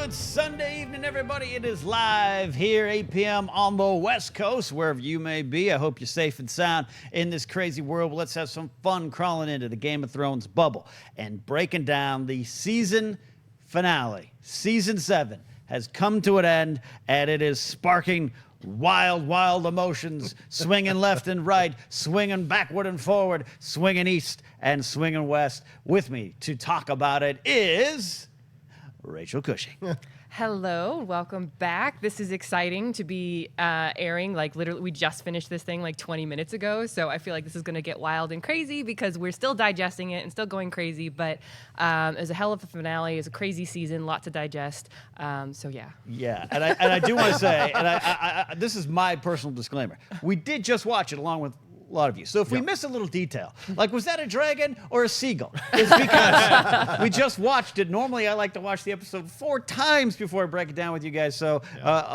Good Sunday evening, everybody. It is live here, 8 p.m. on the West Coast, wherever you may be. I hope you're safe and sound in this crazy world. Let's have some fun crawling into the Game of Thrones bubble and breaking down the season finale. Season 7 has come to an end, and it is sparking wild, wild emotions, swinging left and right, swinging backward and forward, swinging east and swinging west. With me to talk about it is Rachel Cushing. Hello, welcome back. This is exciting to be airing. Like literally, we just finished this thing like 20 minutes ago, so I feel like this is going to get wild and crazy because we're still digesting it and still going crazy. But it was a hell of a finale. It was a crazy season, lot to digest. So yeah. Yeah, and I do want to say, and I this is my personal disclaimer. We did just watch it along with a lot of you. So if we miss a little detail, like was that a dragon or a seagull? It's because we just watched it. Normally I like to watch the episode 4 times before I break it down with you guys. So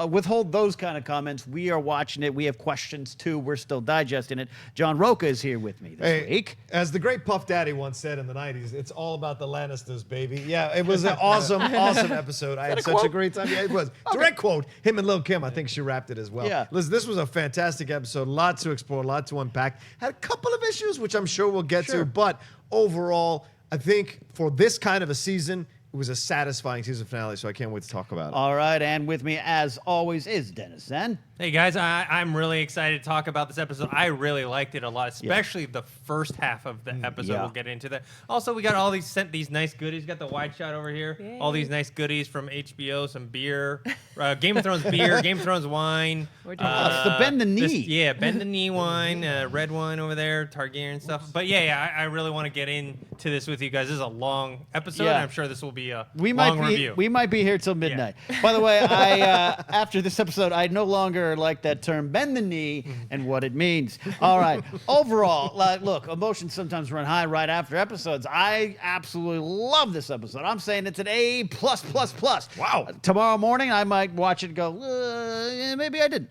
withhold those kind of comments. We are watching it. We have questions too. We're still digesting it. Jon Rocha is here with me this week. As the great Puff Daddy once said in the 90s, it's all about the Lannisters, baby. Yeah, it was an awesome episode. I had such a great time. Yeah, it was. Direct quote. Him and Lil Kim, I think she wrapped it as well. Yeah. Listen, this was a fantastic episode. A lot to explore, a lot to unpack. Had a couple of issues, which I'm sure we'll get to, but overall, I think for this kind of a season, it was a satisfying season finale, so I can't wait to talk about it. All right, and with me, as always, is Dennis Tzeng. Hey guys, I'm really excited to talk about this episode. I really liked it a lot, especially the first half of the episode. Yeah. We'll get into that. Also, we got all these nice goodies. We got the wide shot over here. Yay. All these nice goodies from HBO, some beer, Game of Thrones beer, Game of Thrones wine. It's the bend the knee. Bend the knee wine, red wine over there, Targaryen stuff. But I really want to get into this with you guys. This is a long episode. Yeah. And I'm sure this will be a We long might be review. we might be here till midnight. By the way, I after this episode, I no longer like that term "bend the knee" and what it means. All right. Overall, look, emotions sometimes run high right after episodes. I absolutely love this episode. I'm saying it's an A+++. Wow. Tomorrow morning, I might watch it and go, maybe I didn't.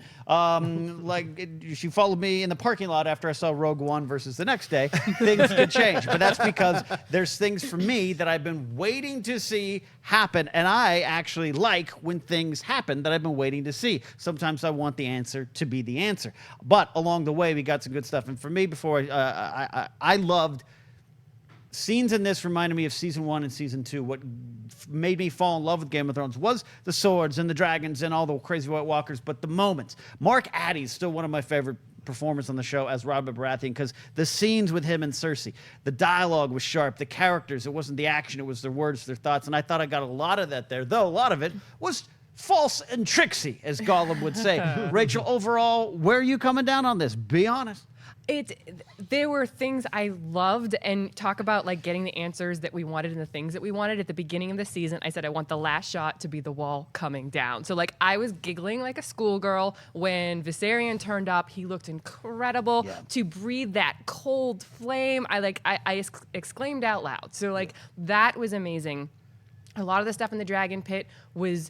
She followed me in the parking lot after I saw Rogue One versus the next day. Things could change, but that's because there's things for me that I've been waiting to see happen, and I actually like when things happen that I've been waiting to see. Sometimes I want the answer to be the answer, but along the way we got some good stuff. And for me, before I loved scenes in this reminded me of season 1 and season 2. What made me fall in love with Game of Thrones was the swords and the dragons and all the crazy White Walkers, but the moments. Mark Addy is still one of my favorite performers on the show as Robert Baratheon, because the scenes with him and Cersei, the dialogue was sharp, the characters, it wasn't the action, it was their words, their thoughts, and I thought I got a lot of that there, though a lot of it was false and tricksy, as Gollum would say. Rachel, overall, where are you coming down on this? Be honest. There were things I loved, and talk about like getting the answers that we wanted and the things that we wanted at the beginning of the season. I said I want the last shot to be the wall coming down. So like I was giggling like a schoolgirl when Viserion turned up. He looked incredible. Yeah. To breathe that cold flame, I exclaimed out loud. So like that was amazing. A lot of the stuff in the Dragon Pit was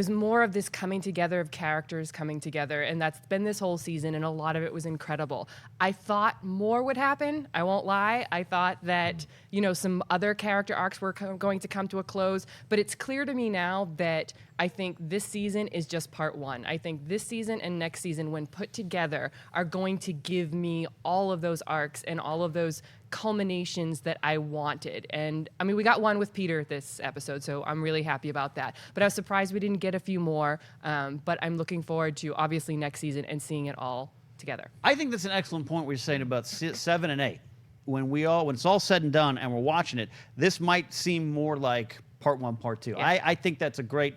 more of this coming together of characters coming together, and that's been this whole season, and a lot of it was incredible. I thought more would happen. I won't lie. I thought that, some other character arcs were going to come to a close, but it's clear to me now that I think this season is just part 1. I think this season and next season, when put together, are going to give me all of those arcs and all of those culminations that I wanted. And I mean, we got one with Peter this episode, so I'm really happy about that. But I was surprised we didn't get a few more. But I'm looking forward to obviously next season and seeing it all together. I think that's an excellent point what you're saying about 7 and 8. When it's all said and done and we're watching it, this might seem more like part 1, part 2. Yeah. I think that's a great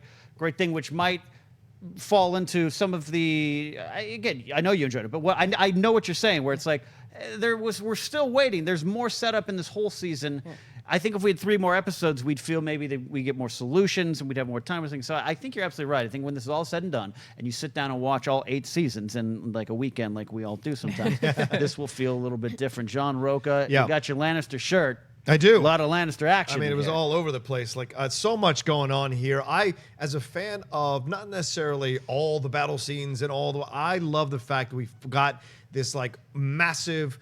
thing, which might fall into some of the again, I know you enjoyed it, but I know what you're saying, where it's like we're still waiting. There's more setup in this whole season. Yeah. I think if we had 3 more episodes, we'd feel maybe that we get more solutions and we'd have more time. So I think you're absolutely right. I think when this is all said and done, and you sit down and watch all 8 seasons in like a weekend, like we all do sometimes, this will feel a little bit different. Jon Rocha, you got your Lannister shirt. I do. A lot of Lannister action. I mean, it was here. all over the place. Like, so much going on here. I, as a fan of not necessarily all the battle scenes and I love the fact that we've got this like massive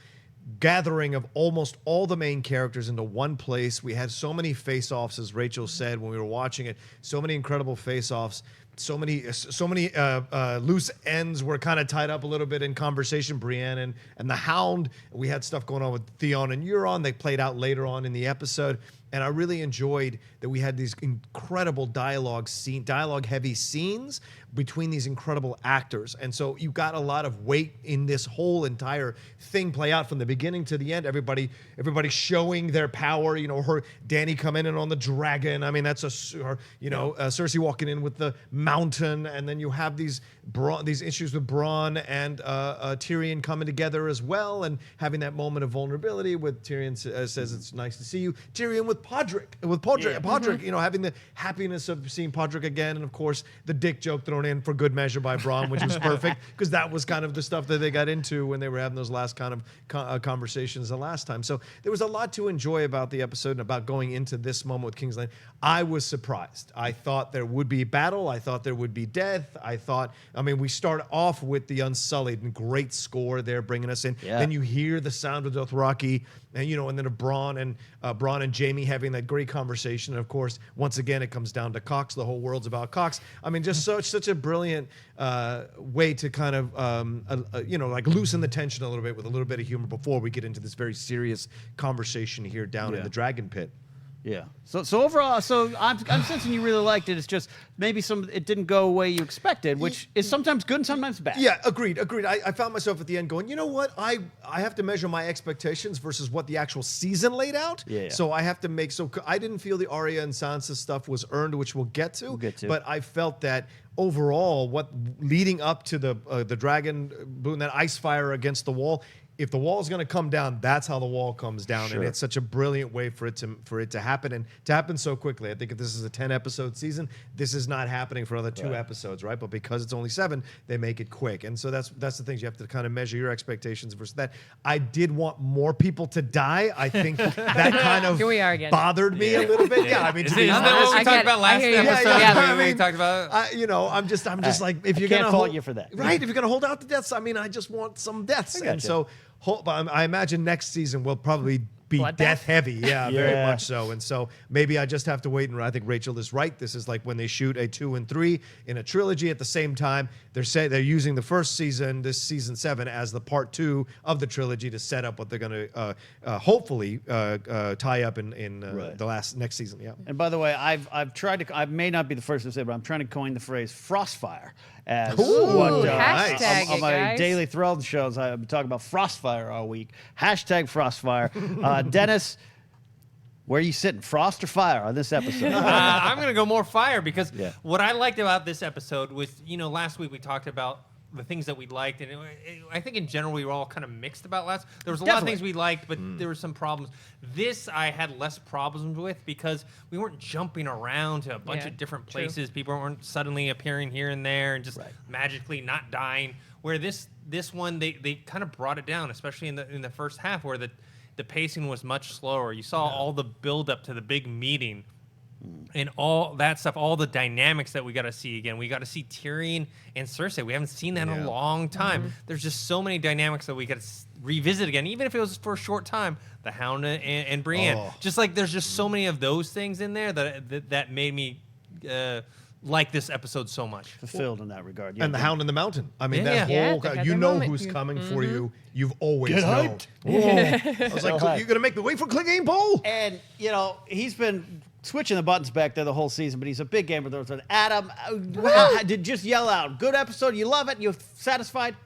gathering of almost all the main characters into one place. We had so many face-offs, as Rachel said when we were watching it. So many incredible face-offs. So many loose ends were kind of tied up a little bit in conversation. Brienne and the Hound. We had stuff going on with Theon and Euron. They played out later on in the episode. And I really enjoyed that we had these incredible dialogue-heavy scenes between these incredible actors. And so you got a lot of weight in this whole entire thing play out from the beginning to the end. Everybody showing their power. You know, Dany coming in on the dragon. I mean, that's Cersei walking in with the mountain. And then you have these issues with Bronn and Tyrion coming together as well, and having that moment of vulnerability with Tyrion says, "It's nice to see you." Tyrion with Podrick, you know, having the happiness of seeing Podrick again, and of course the dick joke thrown in for good measure by Bronn, which was perfect because that was kind of the stuff that they got into when they were having those last kind of conversations the last time. So there was a lot to enjoy about the episode and about going into this moment with King's Landing. I was surprised. I thought there would be battle. I thought there would be death. We start off with the Unsullied and great score there bringing us in. Yeah. Then you hear the sound of Dothraki, and then Bronn and Jaime having that great conversation. And of course, once again, it comes down to Cox. The whole world's about Cox. I mean, just such a brilliant way to kind of loosen the tension a little bit with a little bit of humor before we get into this very serious conversation here down in the Dragon Pit. Yeah. So overall, I'm sensing you really liked it. It's just maybe it didn't go the way you expected, which is sometimes good and sometimes bad. Yeah, agreed. I found myself at the end going, you know what? I have to measure my expectations versus what the actual season laid out. Yeah. So I have to I didn't feel the Arya and Sansa stuff was earned, which we'll get to. But I felt that overall, what leading up to the dragon boon, that ice fire against the wall. If the wall is going to come down, that's how the wall comes down, and it's such a brilliant way for it to happen, and to happen so quickly. I think if this is a 10-episode season, this is not happening for another 2 episodes, right? But because it's only 7, they make it quick, and so that's the things you have to kind of measure your expectations versus that. I did want more people to die. I think that kind of Here we are again. bothered me a little bit. Yeah, I mean, Isn't that what we talked about last episode? We talked about. I'm just like, if you're can't gonna fault you for that. right? If you're gonna hold out the deaths, I mean, I just want some deaths, and so. I imagine next season will probably be death heavy. Yeah, very much so. And so maybe I just have to wait. And I think Rachel is right. This is like when they shoot a 2 and 3 in a trilogy at the same time. They're using the first season, this season 7, as the part 2 of the trilogy to set up what they're going to hopefully tie up in the next season. Yeah. And by the way, I've tried to. I may not be the first to say, but I'm trying to coin the phrase "frostfire" as Hashtag on it, my guys. daily Thrilled shows. I've been talking about frostfire all week. Hashtag frostfire. Dennis, where are you sitting? Frost or fire on this episode? I'm going to go more fire because Yeah. what I liked about this episode was, last week we talked about the things that we liked, and I think in general we were all kind of mixed about last. There was a lot of things we liked, but there were some problems. This I had less problems with because we weren't jumping around to a bunch of different places. People weren't suddenly appearing here and there and just magically not dying. Where this one they kind of brought it down, especially in the first half where the pacing was much slower. You saw all the build up to the big meeting. And all that stuff, all the dynamics that we got to see again. We got to see Tyrion and Cersei. We haven't seen that in a long time. There's just so many dynamics that we got to revisit again, even if it was for a short time. The Hound and Brienne. Just like there's just so many of those things in there that made me like this episode so much. Fulfilled in that regard. And the Hound in the Mountain. I mean, Yeah. that Yeah, whole they got you their know moment. who's coming for you. You've always Get known. hyped. Whoa. I was like, you're gonna make me wait for Clegane Bowl. And he's been switching the buttons back there the whole season, but he's a big Game of Thrones fan. Adam, did just yell out, good episode, you love it, you're satisfied?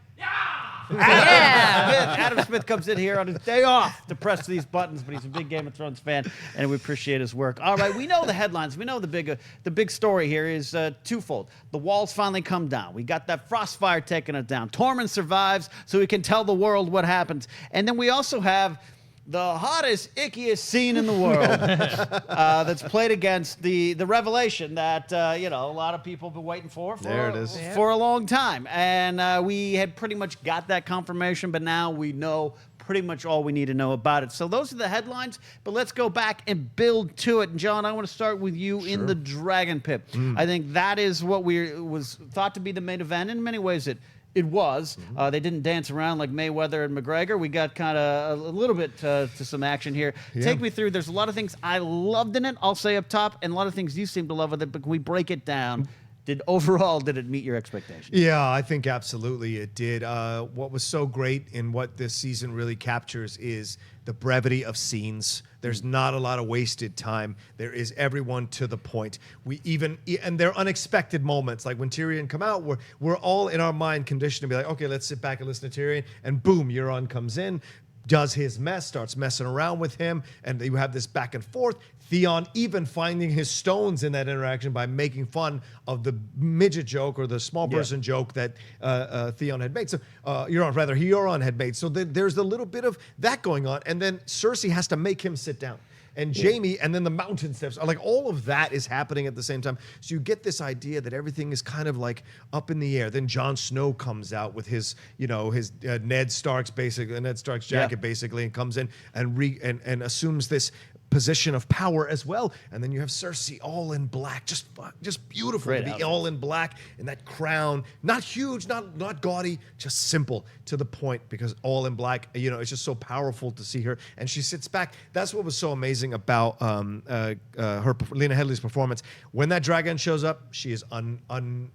Adam Smith comes in here on his day off to press these buttons, but he's a big Game of Thrones fan, and we appreciate his work. All right, we know the headlines. We know the big story here is twofold. The walls finally come down. We got that frostfire taking it down. Tormund survives, so we can tell the world what happens. And then we also have the hottest, ickiest scene in the world that's played against the revelation that a lot of people have been waiting for There it is. for a long time. And we had pretty much got that confirmation, but now we know pretty much all we need to know about it. So those are the headlines, but let's go back and build to it. And John, I want to start with you in the Dragon Pit. I think that is what was thought to be the main event. In many ways, it It was. They didn't dance around like Mayweather and McGregor. We got kind of a little bit to some action here. Yeah. Take me through. There's a lot of things I loved in it, I'll say up top, and a lot of things you seem to love with it, but can we break it down? Did it meet your expectations? Yeah, I think absolutely it did. What was so great in what this season really captures is the brevity of scenes. There's not a lot of wasted time. There is everyone to the point. And they're unexpected moments. Like when Tyrion come out, we're all in our mind conditioned to be like, okay, let's sit back and listen to Tyrion. And boom, Euron comes in, does his mess, starts messing around with him, and you have this back and forth. Theon even finding his stones in that interaction by making fun of the midget joke or the small person joke that Theon had made. So Euron had made. So there's a little bit of that going on, and then Cersei has to make him sit down. And Jaime, and then the mountain steps, like all of that is happening at the same time. So you get this idea that everything is kind of like up in the air. Then Jon Snow comes out with his Ned Stark's jacket basically, and comes in and assumes this position of power as well. And then you have Cersei all in black, just beautiful to be all in black, and that crown, not huge, not gaudy, just simple to the point, because all in black, it's just so powerful to see her. And she sits back. That's what was so amazing about Lena Headey's performance. When that dragon shows up, she is unmoved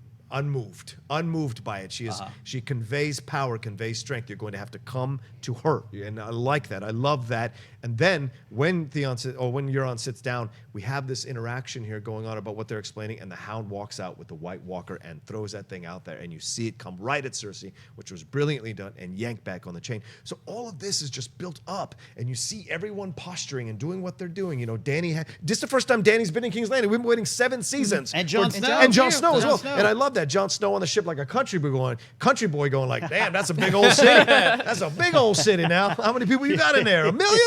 by it. She conveys power, conveys strength. You're going to have to come to her, and I like that. I love that. And then when Euron sits down, we have this interaction here going on about what they're explaining, and the Hound walks out with the White Walker and throws that thing out there, and you see it come right at Cersei, which was brilliantly done, and yank back on the chain. So all of this is just built up, and you see everyone posturing and doing what they're doing. This is the first time Dany's been in King's Landing. We've been waiting 7 seasons. And Jon Snow. And Jon Snow as well. Snow. And I love that. Jon Snow on the ship like a country boy going like, damn, that's a big old city. That's a big old city now. How many people you got in there? 1 million?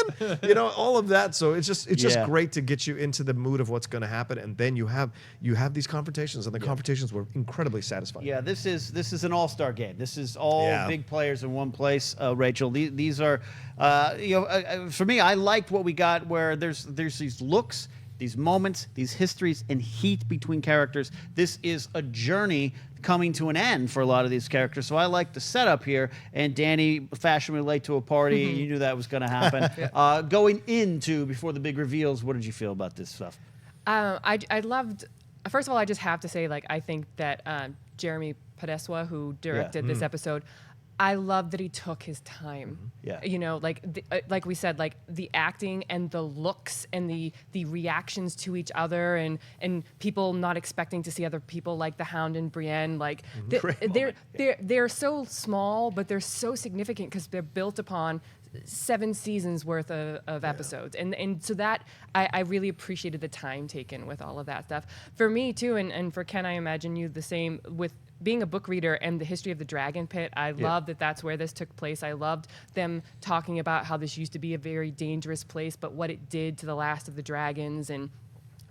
All of that. So it's just great to get you into the mood of what's going to happen. And then you have these confrontations, and the confrontations were incredibly satisfying. Yeah, this is an all-star game. This is all big players in one place, Rachel. These are, for me, I liked what we got, where there's these looks, these moments, these histories, and heat between characters. This is a journey coming to an end for a lot of these characters. So I like the setup here. And Dany fashionably late to a party. You knew that was going to happen. Going into, before the big reveals, what did you feel about this stuff? I loved, first of all, I just have to say, I think that Jeremy Podeswa, who directed this episode, I love that he took his time. Yeah. Like we said, the acting and the looks and the reactions to each other, and people not expecting to see other people like the Hound and Brienne. They're so small, but they're so significant because they're built upon 7 seasons worth of episodes. And so that I really appreciated the time taken with all of that stuff. For me too, and for Ken, I imagine you the same, with being a book reader and the history of the Dragon Pit. I love that that's where this took place. I loved them talking about how this used to be a very dangerous place, but what it did to the last of the dragons, and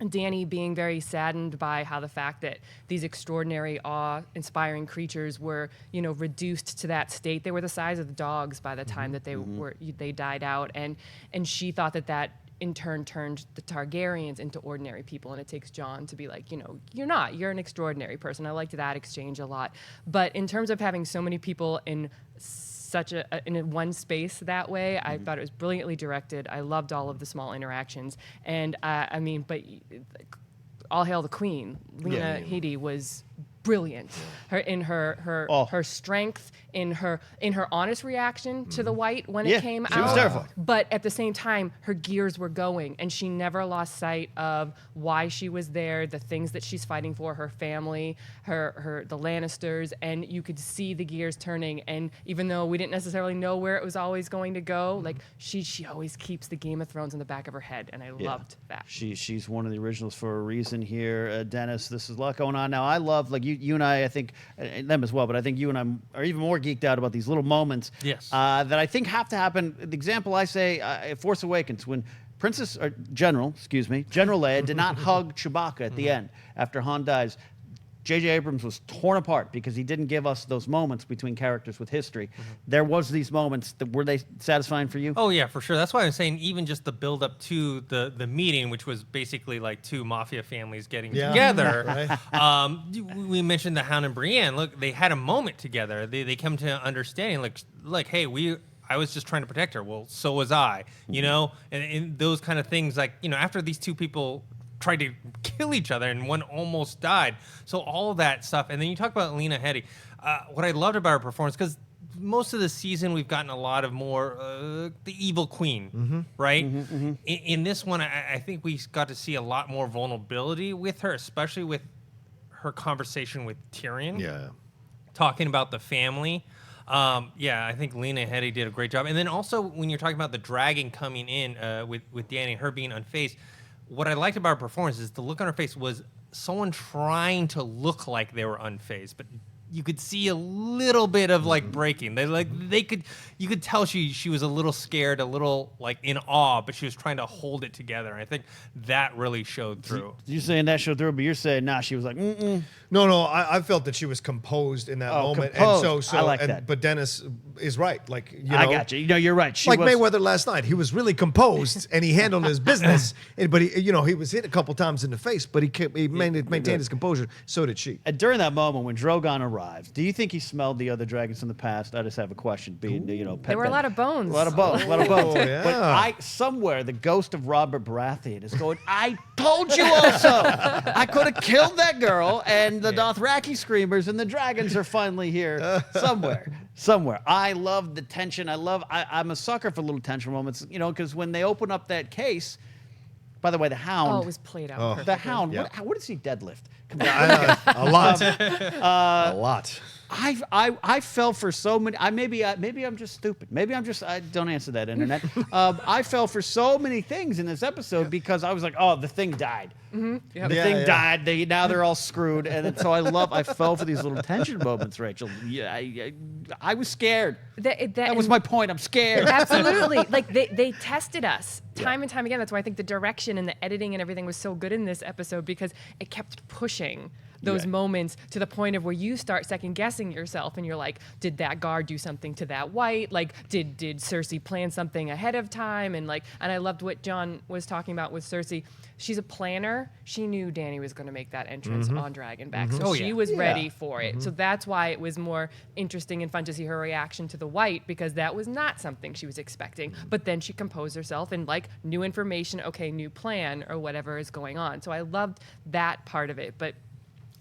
Dany being very saddened by how the fact that these extraordinary, awe-inspiring creatures were, reduced to that state. They were the size of the dogs by the time that they died out, and she thought that in turn turned the Targaryens into ordinary people, and it takes Jon to be like, you're an extraordinary person. I liked that exchange a lot. But in terms of having so many people in in one space that way, I thought it was brilliantly directed. I loved all of the small interactions, and but all hail the Queen. Lena Headey was brilliant. Her strength, in her honest reaction to the White when it came out. She was terrifying. But at the same time, her gears were going, and she never lost sight of why she was there, the things that she's fighting for, her family, the Lannisters, and you could see the gears turning. And even though we didn't necessarily know where it was always going to go, she always keeps the Game of Thrones in the back of her head, and I loved that. She's one of the originals for a reason here, Dennis. This is a lot going on now. I love, you and I think, and them as well, but I think you and I are even more geeked out about these little moments that I think have to happen. The example I say, Force Awakens, when General Leia did not hug Chewbacca at the end after Han dies. J.J. Abrams was torn apart because he didn't give us those moments between characters with history. There was these moments that were they satisfying for you? Oh yeah, for sure. That's why I'm saying even just the build up to the meeting, which was basically like two mafia families getting together. We mentioned the Hound and Brienne. Look, they had a moment together. They come to understanding like hey, I was just trying to protect her. Well, so was I. You know, and those kind of things. Like, you know, after these two people tried to kill each other and one almost died. So all of that stuff. And then you talk about Lena Headey. What I loved about her performance, because most of the season we've gotten a lot of more the evil queen, right? In this one, I think we got to see a lot more vulnerability with her, especially with her conversation with Tyrion. Yeah. Talking about the family. I think Lena Headey did a great job. And then also when you're talking about the dragon coming in with Dany and her being unfazed, what I liked about her performance is the look on her face was someone trying to look like they were unfazed, but you could see a little bit of like breaking. You could tell she was a little scared, a little like in awe, but she was trying to hold it together. And I think that really showed through. You're saying that showed through, but you're saying she was like, No, I felt that she was composed in that moment. Composed. And so I like that. But Dennis is right. Like, you know, I got you. You know, you're right. She like was, Mayweather last night. He was really composed and he handled his business. But he was hit a couple times in the face, but he maintained his composure. So did she. And during that moment when Drogon arrives, do you think he smelled the other dragons in the past? I just have a question. Being, There were a lot of bones. A lot of bones. yeah. But somewhere the ghost of Robert Baratheon is going, I told you also. I could have killed that girl, and the Dothraki screamers and the dragons are finally here somewhere. I love the tension. I'm a sucker for little tension moments, because when they open up that case, by the way, the Hound. Oh, it was played out perfectly. The Hound. Yeah. What does he deadlift? A lot. A lot. I fell for so many. Maybe I'm just stupid. I don't answer that, internet. I fell for so many things in this episode because I was like, oh, the thing died. The thing died. Now they're all screwed, and so I fell for these little tension moments, Rachel. Yeah, I was scared. That was my point. I'm scared. Absolutely. Like they tested us time and time again. That's why I think the direction and the editing and everything was so good in this episode, because it kept pushing those moments to the point of where you start second guessing yourself and you're like, did that guard do something to that white? Like, did Cersei plan something ahead of time? And I loved what Jon was talking about with Cersei. She's a planner. She knew Dany was going to make that entrance on Dragonback. So she was ready for it. So that's why it was more interesting and fun to see her reaction to the white, because that was not something she was expecting. But then she composed herself and new information, okay, new plan or whatever is going on. So I loved that part of it. But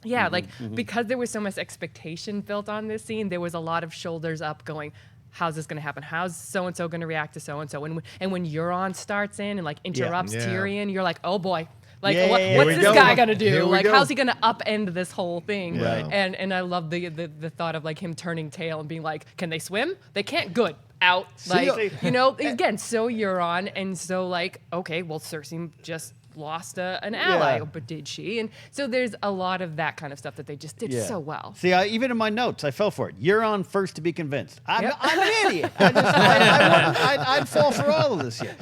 yeah, because there was so much expectation built on this scene, there was a lot of shoulders up going, how's this going to happen? How's so-and-so going to react to so-and-so? And when Euron starts in and interrupts Tyrion, you're like, oh boy. What's this guy going to do? How's he going to upend this whole thing? Right. And I love the thought of him turning tail and being like, can they swim? They can't. Good. Out. Again, so Euron. And so okay, well, Cersei just lost an ally, but did she? And so there's a lot of that kind of stuff that they just did so well. See, even in my notes, I fell for it. You're on first to be convinced. I'm an idiot. I'd fall for all of this here.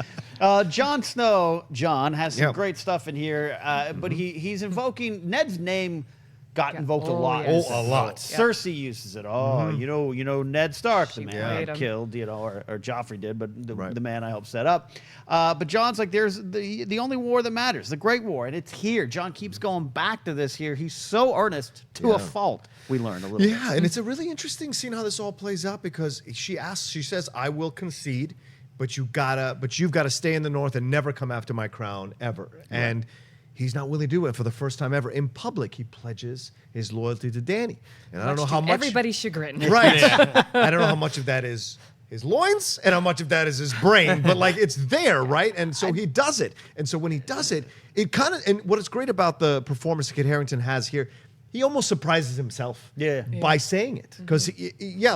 Jon Snow, has some great stuff in here, but he's invoking Ned's name. Got invoked a lot. Yes. A lot. Cersei uses it. You know Ned Stark, the man I him. killed, or Joffrey did, but the man I helped set up. But Jon's like, there's the only war that matters, the Great War, and it's here. Jon keeps going back to this here. He's so earnest to a fault. We learn a little bit. Yeah, and it's a really interesting seeing how this all plays out, because she says, I will concede, but you've got to stay in the North and never come after my crown ever. Right. And he's not willing to do it. For the first time ever in public, he pledges his loyalty to Dany. And I don't know how much. Everybody's chagrin. Right. I don't know how much of that is his loins and how much of that is his brain, but it's there, right? And so he does it. And so when he does it, and what is great about the performance that Kit Harington has here, he almost surprises himself by saying it. Because,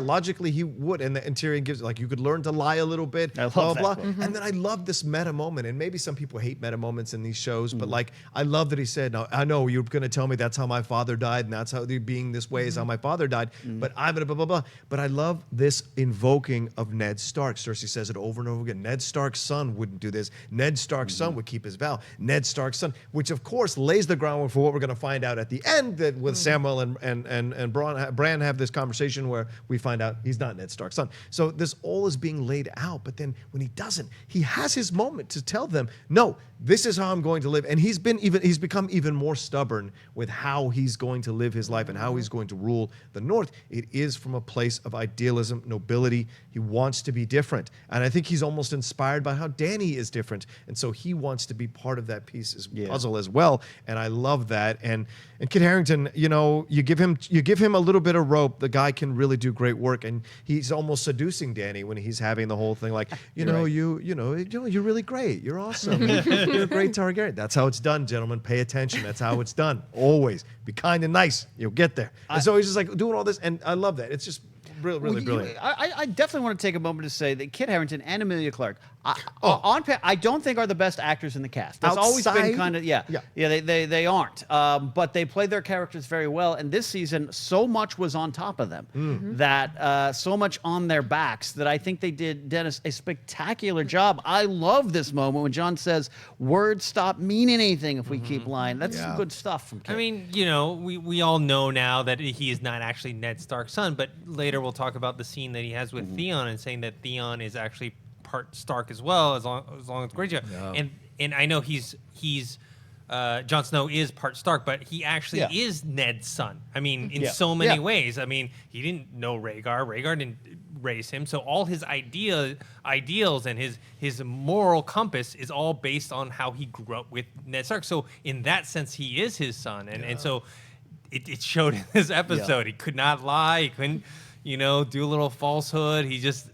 logically he would. And Tyrion gives you could learn to lie a little bit, blah, blah. And then I love this meta moment. And maybe some people hate meta moments in these shows, but I love that he said, now, I know you're going to tell me that's how my father died, and that's how being this way is how my father died, but I'm going to blah, blah, blah. But I love this invoking of Ned Stark. Cersei says it over and over again. Ned Stark's son wouldn't do this. Ned Stark's son would keep his vow. Ned Stark's son, which of course lays the groundwork for what we're going to find out at the end, that with Samuel and Bran have this conversation where we find out he's not Ned Stark's son. So this all is being laid out, but then when he doesn't, he has his moment to tell them, no, this is how I'm going to live. And he's become even more stubborn with how he's going to live his life and how he's going to rule the North. It is from a place of idealism, nobility. He wants to be different. And I think he's almost inspired by how Dany is different. And so he wants to be part of that puzzle as well. And I love that. And Kit Harington, you give him a little bit of rope, the guy can really do great work. And he's almost seducing Dany when he's having the whole thing like, you're really great. You're awesome. You're a great Targaryen. That's how it's done, gentlemen. Pay attention. That's how it's done. Always be kind and nice. You'll get there. And so he's just like doing all this, and I love that. It's just really brilliant. I definitely want to take a moment to say that Kit Harington and Emilia Clarke, I don't think are the best actors in the cast. That's always been kind of they aren't. But they play their characters very well. And this season, so much was on top of them, that so much on their backs that I think they did, Dennis, a spectacular job. I love this moment when Jon says, "Words stop meaning anything if we keep lying." That's some good stuff from Kit. I mean, we all know now that he is not actually Ned Stark's son, but later we'll talk about the scene that he has with Theon and saying that Theon is actually part Stark as well, as long as Greyjoy. Yeah. And I know he's Jon Snow is part Stark, but he actually is Ned's son. I mean, in so many ways. I mean, he didn't know Rhaegar. Rhaegar didn't raise him, so all his ideals and his moral compass is all based on how he grew up with Ned Stark. So in that sense, he is his son, and so it showed in this episode. Yeah. He could not lie. He couldn't, do a little falsehood. He just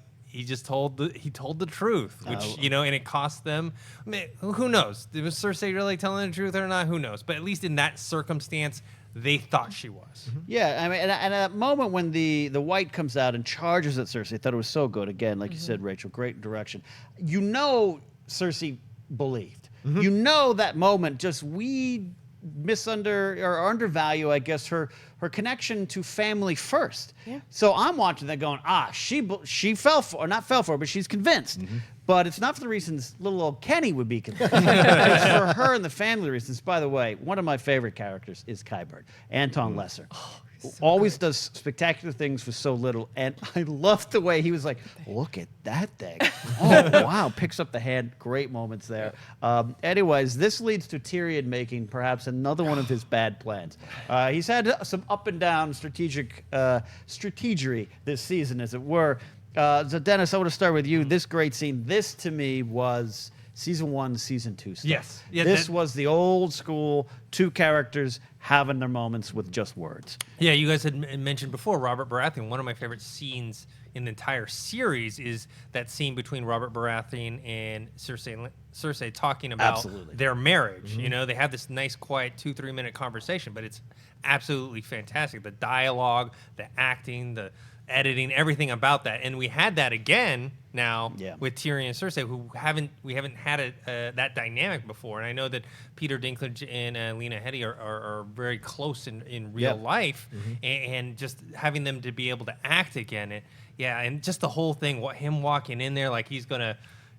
told the truth, which and it cost them. I mean, who knows? Was Cersei really telling the truth or not? Who knows? But at least in that circumstance, they thought she was. Yeah, I mean, and at that moment when the White comes out and charges at Cersei, I thought it was so good. Again, like you said, Rachel, great direction. Cersei believed. That moment just undervalue, I guess, her connection to family first. Yeah. So I'm watching that going, she fell for, or not fell for, but she's convinced. But it's not for the reasons little old Kenny would be convinced. It's for her and the family reasons. By the way, one of my favorite characters is Qyburn, Anton Lesser. Always does spectacular things for so little, and I love the way he was like, look at that thing. Oh, wow. Picks up the hand. Great moments there. Anyways, this leads to Tyrion making perhaps another one of his bad plans. He's had some up and down strategery this season, as it were. So, Dennis, I want to start with you. This great scene. This, to me, was season 1, season 2 stuff. Yes. Yeah, this was the old school, two characters having their moments with just words. Yeah, you guys had mentioned before Robert Baratheon. One of my favorite scenes in the entire series is that scene between Robert Baratheon and Cersei talking about their marriage. They have this nice, quiet 2-3 minute conversation, but it's absolutely fantastic. The dialogue, the acting, the editing, everything about that. And we had that again now with Tyrion and Cersei, who we haven't had that dynamic before. And I know that Peter Dinklage and Lena Headey are very close in real life, and just having them to be able to act again, and just the whole thing, him walking in there like he's gonna,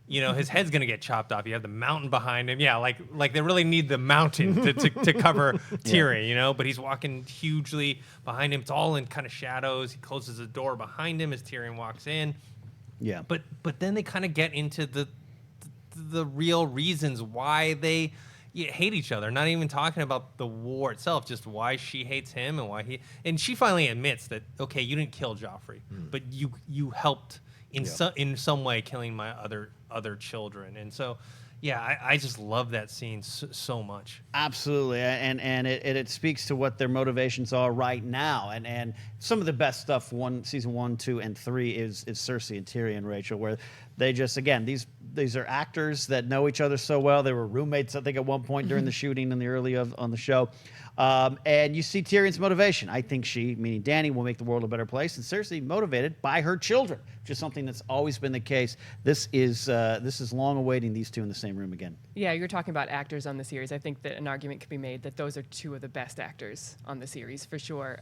his head's gonna get chopped off. You have the mountain behind him, like they really need the mountain to cover Tyrion, but he's walking hugely behind him. It's all in kind of shadows. He closes the door behind him as Tyrion walks in. Yeah, but then they kind of get into the real reasons why they hate each other. Not even talking about the war itself, just why she hates him and why and she finally admits that, okay, you didn't kill Joffrey, but you helped in some way killing my other children. And so I just love that scene so much. Absolutely, and it speaks to what their motivations are right now. And some of the best stuff, season 1, 2, and 3 is Cersei and Tyrion, Rachel, where they just, again, these are actors that know each other so well. They were roommates, I think, at one point during the shooting in the early on the show. And you see Tyrion's motivation. I think she, meaning Dany, will make the world a better place, and Cersei motivated by her children, which is something that's always been the case. This is long awaiting these two in the same room again. Yeah, you're talking about actors on the series. I think that an argument could be made that those are two of the best actors on the series for sure.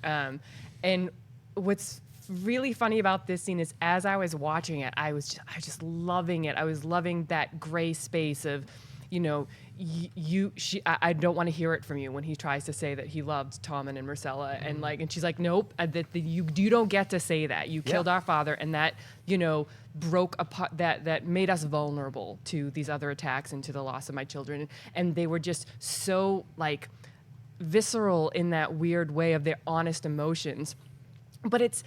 And what's really funny about this scene is, as I was watching it, I was just loving it. I was loving that gray space of I don't want to hear it from you when he tries to say that he loved Tommen and Myrcella, and she's like, nope, you don't get to say that. You killed our father, and that broke apart, that made us vulnerable to these other attacks and to the loss of my children. And they were just so like visceral in that weird way of their honest emotions. But it's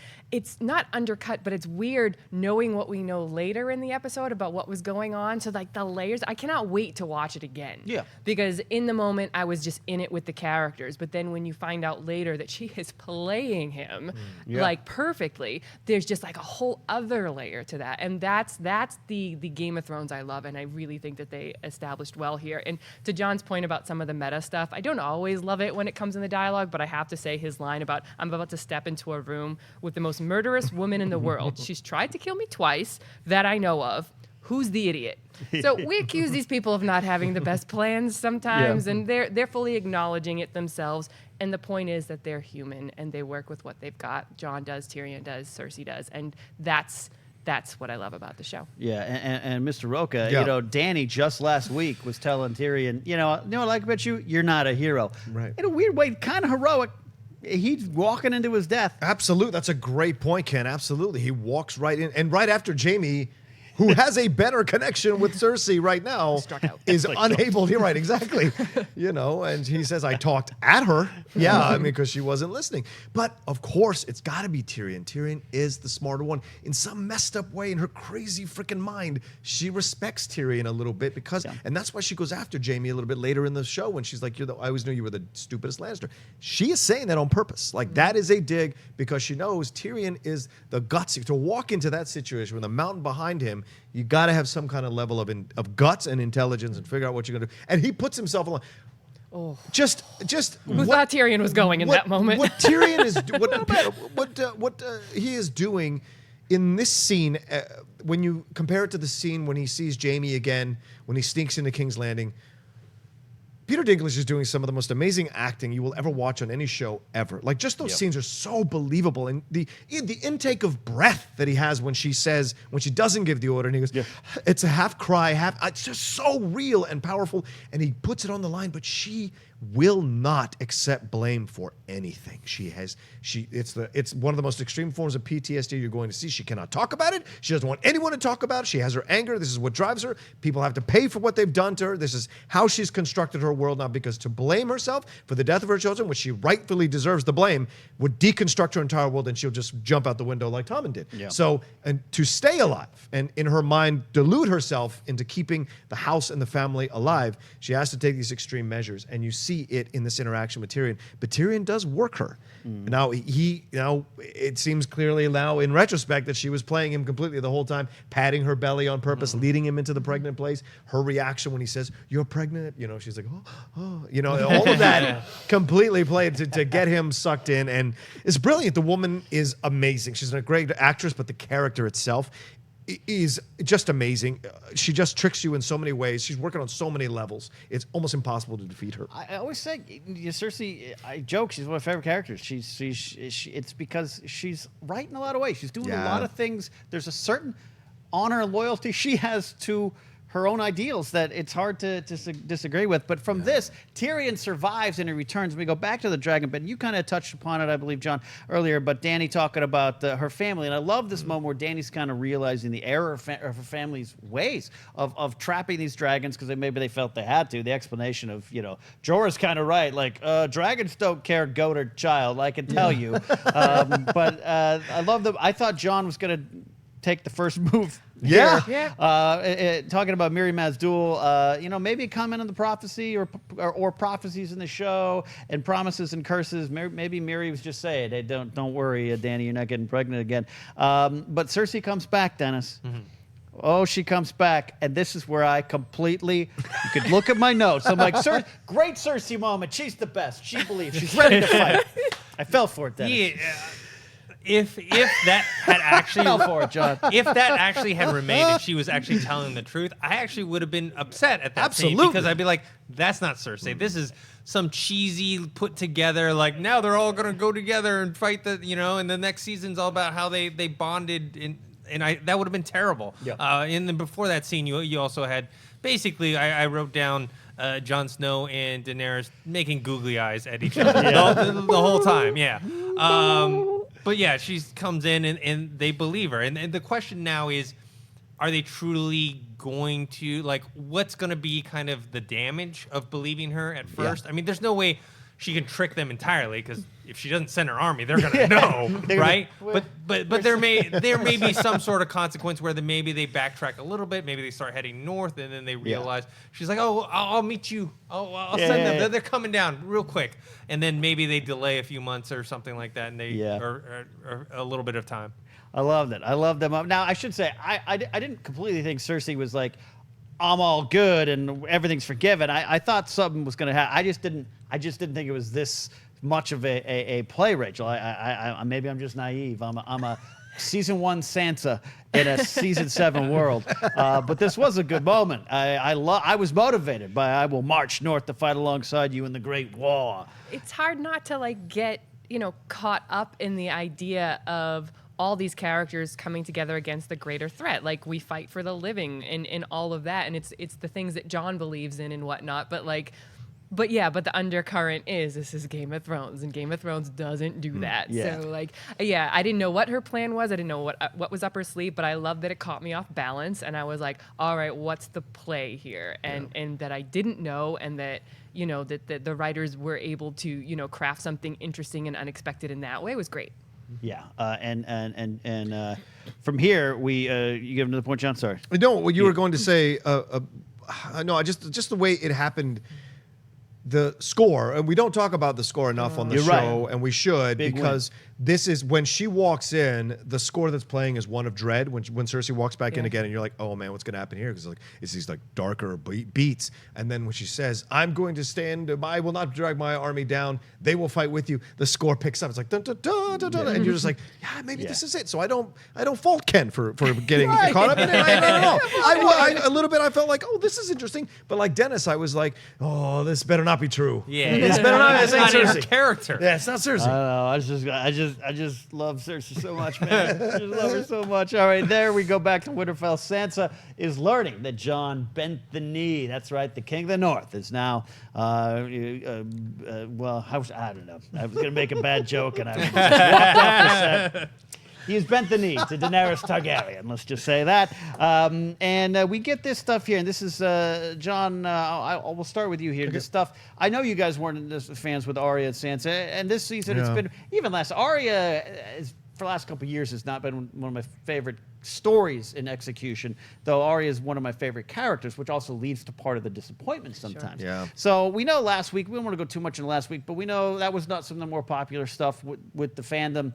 not undercut, but it's weird knowing what we know later in the episode about what was going on. So like the layers, I cannot wait to watch it again. Yeah. Because in the moment I was just in it with the characters. But then when you find out later that she is playing him like perfectly, there's just like a whole other layer to that. And that's the Game of Thrones I love. And I really think that they established well here. And to Jon's point about some of the meta stuff, I don't always love it when it comes in the dialogue, but I have to say his line about, I'm about to step into a room with the most murderous woman in the world. She's tried to kill me twice that I know of. Who's the idiot? So we accuse these people of not having the best plans sometimes, and they're fully acknowledging it themselves. And the point is that they're human and they work with what they've got. Jon does, Tyrion does, Cersei does, and that's what I love about the show. Yeah, and Mr. Rocha, Danny just last week was telling Tyrion, what I like about you? You're not a hero. Right. In a weird way, kind of heroic. He's walking into his death. Absolutely. That's a great point, Ken. Absolutely. He walks right in. And right after Jaime, who has a better connection with Cersei right now, Struck out. is unable. You're right, exactly. And he says, I talked at her. Yeah, because she wasn't listening. But of course, it's got to be Tyrion. Tyrion is the smarter one. In some messed up way, in her crazy freaking mind, she respects Tyrion a little bit and that's why she goes after Jaime a little bit later in the show when she's like, I always knew you were the stupidest Lannister. She is saying that on purpose. Like, that is a dig because she knows Tyrion is the gutsy. To walk into that situation with a mountain behind him, you got to have some kind of level of guts and intelligence and figure out what you're going to do. And he puts himself along. Oh. Just Who thought Tyrion was going in that moment? What Tyrion is what he is doing in this scene, when you compare it to the scene when he sees Jaime again, when he sneaks into King's Landing. Peter Dinklage is doing some of the most amazing acting you will ever watch on any show ever. Like, just those scenes are so believable. And the intake of breath that he has when she doesn't give the order, and he goes, it's a half cry, it's just so real and powerful. And he puts it on the line, but she will not accept blame for anything. It's one of the most extreme forms of PTSD you're going to see. She cannot talk about it. She doesn't want anyone to talk about it. She has her anger. This is what drives her. People have to pay for what they've done to her. This is how she's constructed her world now, because to blame herself for the death of her children, which she rightfully deserves the blame, would deconstruct her entire world, and she'll just jump out the window like Tommen did. Yeah. So, and to stay alive and in her mind delude herself into keeping the house and the family alive, she has to take these extreme measures. And you see it in this interaction with Tyrion, but Tyrion does work her. Now it seems clearly now in retrospect that she was playing him completely the whole time, patting her belly on purpose, leading him into the pregnant place. Her reaction when he says, "You're pregnant," she's like, oh, all of that completely played to get him sucked in, and it's brilliant. The woman is amazing. She's a great actress, but the character itself is just amazing. She just tricks you in so many ways. She's working on so many levels. It's almost impossible to defeat her. I always say, Cersei, I joke, she's one of my favorite characters. It's because she's right in a lot of ways. She's doing a lot of things. There's a certain honor and loyalty she has to her own ideals that it's hard to disagree with. But from this, Tyrion survives and he returns. We go back to the dragon pit. You kind of touched upon it, I believe, Jon, earlier, but Dany talking about her family. And I love this moment where Dany's kind of realizing the error of her family's ways of trapping these dragons because maybe they felt they had to. The explanation of, Jorah's kind of right. Like, dragons don't care goat or child, I can tell you. But I love I thought Jon was going to take the first move. Talking about Miri Mazdul, maybe comment on the prophecy or prophecies in the show and promises and curses. Maybe Miri was just saying, "Hey, don't worry, Dany, you're not getting pregnant again." But Cersei comes back, Dennis. Mm-hmm. Oh, she comes back, and this is where I completely. You could look at my notes. I'm like, great Cersei moment. She's the best. She believes. She's ready to fight. I fell for it, Dennis. Yeah. If that had actually fell for it, Jon. If that actually had remained and she was actually telling the truth, I actually would have been upset at that scene because I'd be like, that's not Cersei. This is some cheesy put together, like now they're all gonna go together and fight and the next season's all about how they bonded that would have been terrible. Yeah. And then before that scene, you also had basically I wrote down Jon Snow and Daenerys making googly eyes at each other the whole time. Yeah. But yeah, she comes in and they believe her. And the question now is, are they truly going to, like, what's going to be kind of the damage of believing her at first? I mean, there's no way she can trick them entirely, because if she doesn't send her army, they're gonna know, right? But there may be some sort of consequence where maybe they backtrack a little bit, maybe they start heading north, and then they realize she's like, oh, I'll meet you, I'll send them. They're coming down real quick, and then maybe they delay a few months or something like that, and or a little bit of time. I loved it. I loved them. Now I should say I didn't completely think Cersei was like, I'm all good and everything's forgiven. I thought something was going to happen. I just didn't think it was this much of a play, Rachel. I maybe I'm just naive. I'm a season 1 Sansa in a season 7 world. But this was a good moment. I was motivated by I will march north to fight alongside you in the Great War. It's hard not to like get, caught up in the idea of all these characters coming together against the greater threat. Like, we fight for the living and all of that. And it's the things that Jon believes in and whatnot. But the undercurrent is this is Game of Thrones, and Game of Thrones doesn't do that. Yeah. So I didn't know what her plan was. I didn't know what was up her sleeve, but I love that it caught me off balance. And I was like, all right, what's the play here? And that I didn't know, and that, that the writers were able to, craft something interesting and unexpected in that way was great. Yeah, and from here you give another point, John. Sorry. No, what you were going to say. No, just the way it happened. The score, and we don't talk about the score enough on the show, and we should, because this is when she walks in. The score that's playing is one of dread. When Cersei walks back in again, and you're like, oh man, what's going to happen here? Because it's these like darker beats, and then when she says, "I'm going to stand. I will not drag my army down. They will fight with you." The score picks up. It's like dun, dun, dun, dun, dun, and you're just like, yeah, maybe this is it. So I don't fault Ken for getting caught up in it. I don't know. I a little bit. I felt like, oh, this is interesting, but like Dennis, I was like, oh, this better not be true. Yeah, this better not. This ain't not in her Cersei. character. Yeah, it's not Cersei. I don't know. I just love Cersei so much, man. I just love her so much. All right, there we go back to Winterfell. Sansa is learning that Jon bent the knee. That's right. The King of the North is now, I don't know. I was going to make a bad joke, and I walked off the set. He's bent the knee to Daenerys Targaryen. Let's just say that. And we get this stuff here. And this is, John, we'll start with you here. Okay. This stuff, I know you guys weren't fans with Arya and Sansa. And this season, it's been, even less. Arya, for the last couple of years, has not been one of my favorite stories in execution, though Arya is one of my favorite characters, which also leads to part of the disappointment sometimes. Sure. Yeah. So we know last week, we don't want to go too much into last week, but we know that was not some of the more popular stuff with the fandom.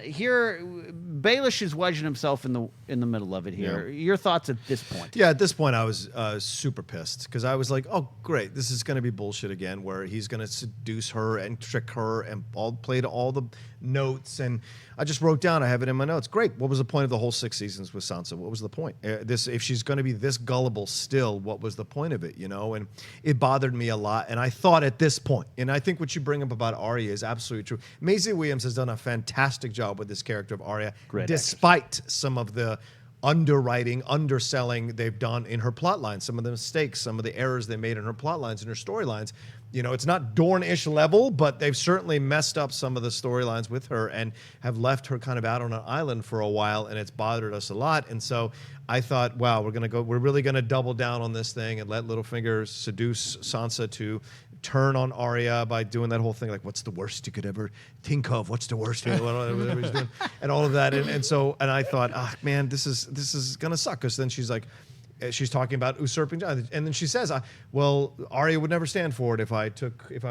Here, Baelish is wedging himself in the middle of it here. Yeah. Your thoughts at this point? Yeah, at this point, I was super pissed, because I was like, oh, great, this is going to be bullshit again, where he's going to seduce her and trick her and play to all the notes. And I just wrote down, I have it in my notes. Great. What was the point of the whole 6 seasons with Sansa? What was the point? If she's going to be this gullible still, what was the point of it? And it bothered me a lot. And I thought at this point, and I think what you bring up about Arya is absolutely true. Maisie Williams has done a fantastic job with this character of Arya, despite some of the underwriting, underselling they've done in her plot lines, some of the mistakes, some of the errors they made in her plot lines and her storylines. It's not Dorne-ish level, but they've certainly messed up some of the storylines with her and have left her kind of out on an island for a while, and it's bothered us a lot. And so I thought, wow, we're really gonna double down on this thing and let Littlefinger seduce Sansa to turn on Arya by doing that whole thing, like, what's the worst you could ever think of? What's the worst? Whatever he's doing, and all of that. And I thought, man, this is gonna suck, because then she's like, she's talking about usurping Jon, and then she says, well, Arya would never stand for it if I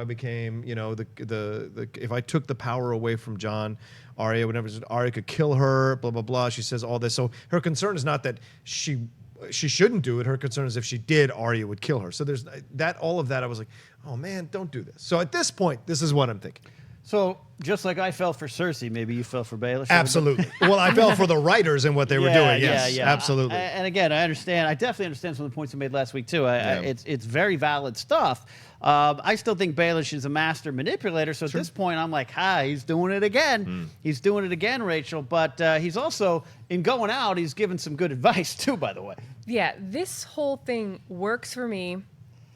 became, if I took the power away from Jon, Arya would never. Arya could kill her, blah blah blah. She says all this. So her concern is not that she shouldn't do it. Her concern is if she did, Arya would kill her. So there's that. All of that, I was like, oh man, don't do this. So at this point, this is what I'm thinking. So just like I fell for Cersei, maybe you fell for Baelish. Absolutely. Well, I fell for the writers and what they were doing. Yes, absolutely. And again, I understand. I definitely understand some of the points you made last week too. It's very valid stuff. I still think Baelish is a master manipulator. So at this point, I'm like, he's doing it again. He's doing it again, Rachel. But he's also, in going out, he's given some good advice too, by the way. Yeah, this whole thing works for me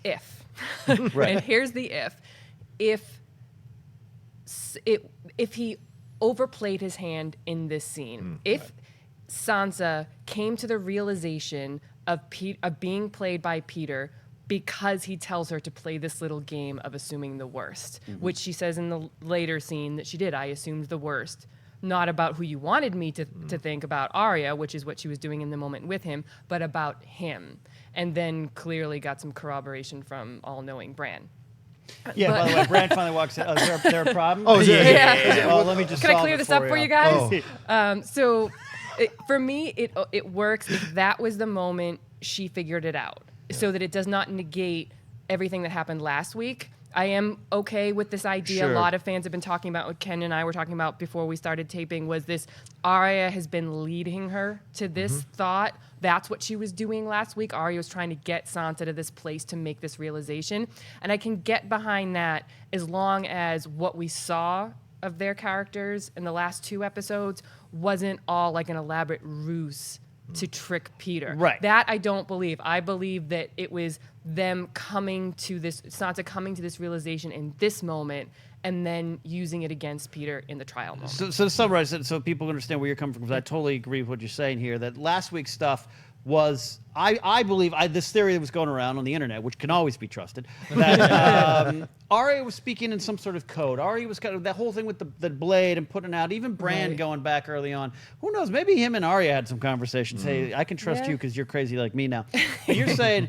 if. Right. And here's the if he overplayed his hand in this scene, if Sansa came to the realization of being played by Peter because he tells her to play this little game of assuming the worst, which she says in the later scene that she did. I assumed the worst, not about who you wanted me to think about Arya, which is what she was doing in the moment with him, but about him. And then clearly got some corroboration from all-knowing Bran. Yeah, by the way, Bran finally walks in. Oh, is there a problem? Oh, Yeah. Well, let me just Can I solve clear it this up for you guys? Oh. So for me, it works if that was the moment she figured it out, so that it does not negate everything that happened last week. I am okay with this idea. Sure. A lot of fans have been talking about, what Ken and I were talking about before we started taping, was this Arya has been leading her to this thought. That's what she was doing last week. Arya was trying to get Sansa to this place to make this realization. And I can get behind that as long as what we saw of their characters in the last 2 episodes wasn't all like an elaborate ruse to trick Peter. Right. That I don't believe. I believe that it was them coming to this, Sansa coming to this realization in this moment, and then using it against Peter in the trial moment. So to summarize it, so people understand where you're coming from, because I totally agree with what you're saying here, that last week's stuff was, I believe, this theory that was going around on the internet, which can always be trusted, that Arya was speaking in some sort of code. Arya was kind of, that whole thing with the blade and putting out, even Bran going back early on. Who knows? Maybe him and Arya had some conversations. Hey, I can trust you because you're crazy like me now. But you're saying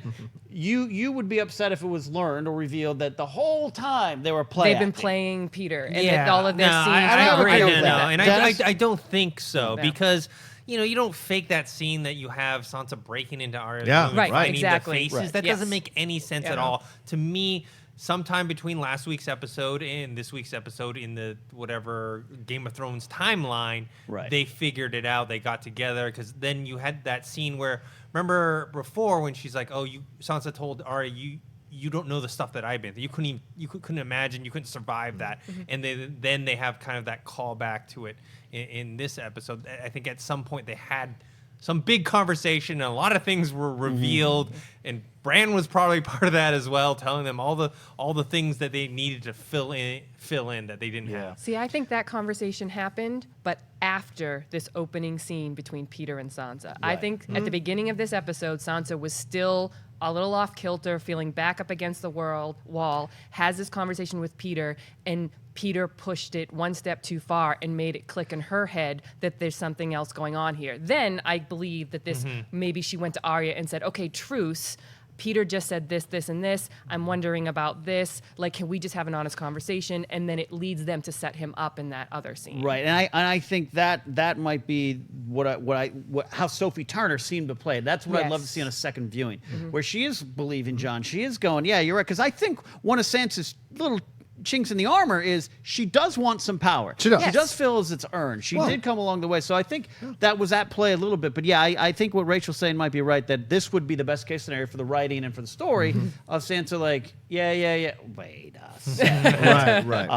you would be upset if it was learned or revealed that the whole time they were playing. They've been playing Peter, and that all of their scenes. I agree. with that. And Dennis? I don't think so, No. because you don't fake that scene that you have Sansa breaking into Arya's Yeah, room, right, finding exactly. the faces. Right. That Yes. doesn't make any sense at all. To me, sometime between last week's episode and this week's episode in the whatever Game of Thrones timeline, Right. they figured it out. They got together, because then you had that scene where, remember before when she's like, Sansa told Arya, you don't know the stuff that I've been through. You couldn't imagine, you couldn't survive that. And then they have kind of that callback to it in this episode. I think at some point they had some big conversation, and a lot of things were revealed, and Bran was probably part of that as well, telling them all the things that they needed to fill in that they didn't have. See, I think that conversation happened, but after this opening scene between Peter and Sansa. I think at the beginning of this episode, Sansa was still a little off kilter, feeling back up against the wall, has this conversation with Peter, and Peter pushed it one step too far and made it click in her head that there's something else going on here. Then I believe that this, maybe she went to Arya and said, okay, truce. Peter just said this, this, and this. I'm wondering about this. Like, can we just have an honest conversation? And then it leads them to set him up in that other scene. Right, and I think that might be how Sophie Turner seemed to play. That's what I'd love to see on a second viewing, where she is believing Jon. She is going, yeah, you're right. Because I think one of Sansa's little chinks in the armor is she does want some power. She does. She does feel as it's earned. She did come along the way. So I think that was at play a little bit. But yeah, I think what Rachel's saying might be right, that this would be the best case scenario for the writing and for the story of Sansa like, yeah. Wait a second. Right.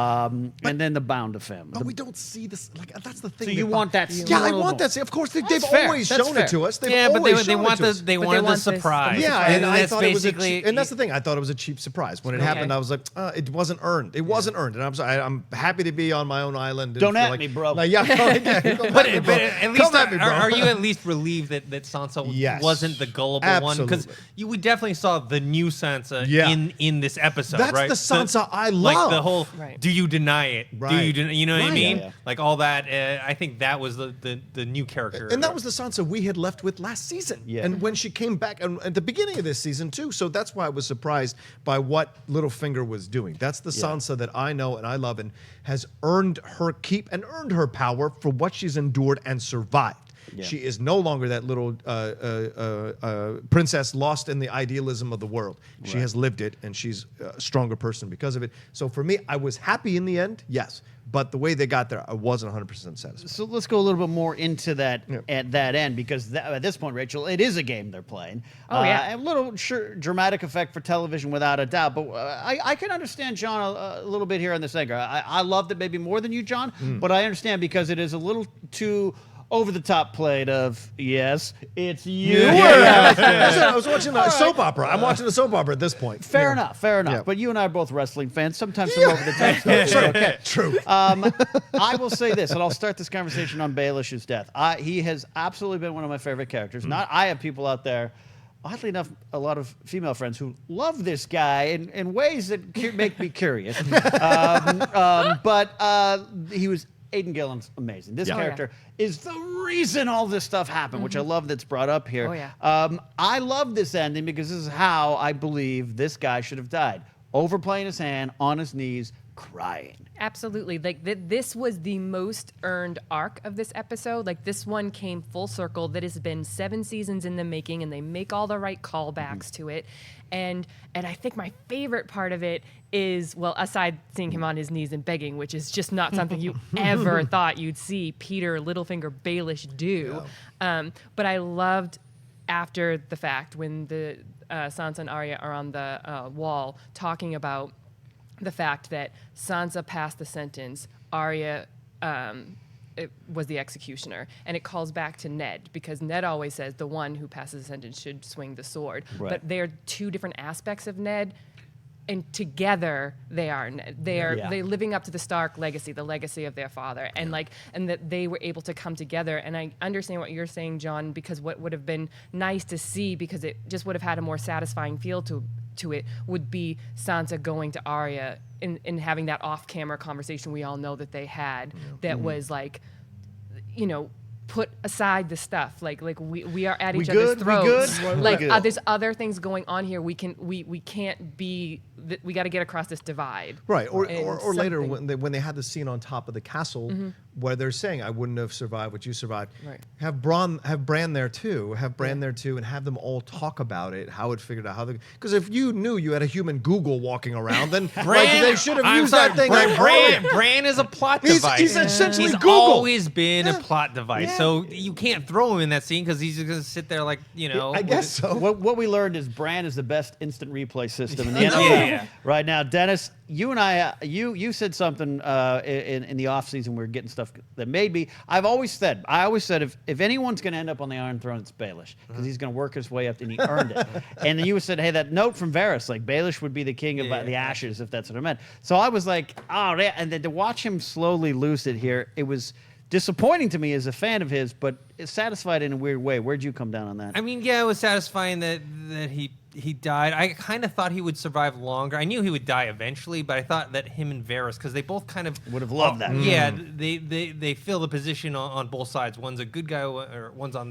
And then the bound of him. But we don't see this. Like, that's the thing. So you want that? Yeah, I want that. Of course, they've fair. always That's shown fair. it to us. They've Yeah, but always they shown want it to us. they But wanted they the want this- surprise. Yeah, and and I that's thought it was basically. and that's the thing. I thought it was a cheap surprise when it happened. I was like, it wasn't earned. It wasn't earned, and I'm sorry. I'm happy to be on my own island. And Don't feel at like, me, bro. Like, yeah, come at me, But bro. at least Come at me, bro. are you at least relieved that Sansa Yes. wasn't the gullible one? Because Absolutely. we definitely saw the new Sansa Yeah. in this episode. That's right? the Sansa I Like love. the whole, Right. do you deny it? Do Right. you you know what I Right. mean? Yeah. Like all that. I think that was the new character. And that was the Sansa we had left with last season. Yeah. And when she came back and at the beginning of this season too. So that's why I was surprised by what Littlefinger was doing. That's the Sansa that I know and I love and has earned her keep and earned her power for what she's endured and survived. Yeah. She is no longer that little princess lost in the idealism of the world. She has lived it, and she's a stronger person because of it. So for me, I was happy in the end, yes. But the way they got there, I wasn't 100% satisfied. So let's go a little bit more into that at that end, because at this point, Rachel, it is a game they're playing. Oh, yeah. A little dramatic effect for television, without a doubt. But I can understand John a little bit here on this angle. I loved it maybe more than you, John, but I understand because it is a little too over the top played of, yes, it's you. I was watching a soap opera. I'm watching a soap opera at this point. Fair enough. Yeah. But you and I are both wrestling fans. Sometimes some over the top stuff is okay. True. I will say this, and I'll start this conversation on Baelish's death. He has absolutely been one of my favorite characters. I have people out there, oddly enough, a lot of female friends who love this guy in ways that make me curious. But he was. Aidan Gillen's amazing. This character is the reason all this stuff happened, which I love that's brought up here. Oh, yeah. I love this ending because this is how I believe this guy should have died. Overplaying his hand, on his knees, crying. Absolutely. Like this was the most earned arc of this episode. Like this one came full circle. That has been 7 seasons in the making, and they make all the right callbacks to it. And I think my favorite part of it is, well, aside seeing him on his knees and begging, which is just not something you ever thought you'd see Peter Littlefinger Baelish do. Yeah. But I loved after the fact when the Sansa and Arya are on the wall talking about the fact that Sansa passed the sentence, Arya it was the executioner, and it calls back to Ned, because Ned always says the one who passes the sentence should swing the sword. Right. But they're two different aspects of Ned, and together they are Ned. They living up to the Stark legacy, the legacy of their father, and and that they were able to come together. And I understand what you're saying, John, because what would have been nice to see, because it just would have had a more satisfying feel to it, would be Sansa going to Arya and having that off-camera conversation we all know that they had, that was like, put aside the stuff. Like we are at each other's throats. There's other things going on here. We can't be. We got to get across this divide. Right. Or later when they had the scene on top of the castle where they're saying, "I wouldn't have survived what you survived." Right. Have Bran there too. And have them all talk about it. How it figured out because if you knew you had a human Google walking around, then they should have used that thing. Bran is a plot device. He's essentially he's Google. Always been a plot device. So you can't throw him in that scene because he's just going to sit there I guess so. What we learned is Bran is the best instant replay system in the NFL right now. Dennis, you and I, you said something in the off season. We were getting stuff that made me. I always said if anyone's going to end up on the Iron Throne, it's Baelish, because he's going to work his way up and he earned it. And then you said, hey, that note from Varys, like Baelish would be the king of the Ashes, if that's what it meant. So I was like, oh, yeah. And then to watch him slowly lose it here, it was disappointing to me as a fan of his, but it's satisfied in a weird way. Where'd you come down on that? I mean, yeah, it was satisfying that he died. I kind of thought he would survive longer. I knew he would die eventually, but I thought that him and Varys, because they both kind of would have loved that. Yeah, they fill the position on both sides. One's a good guy, or one's on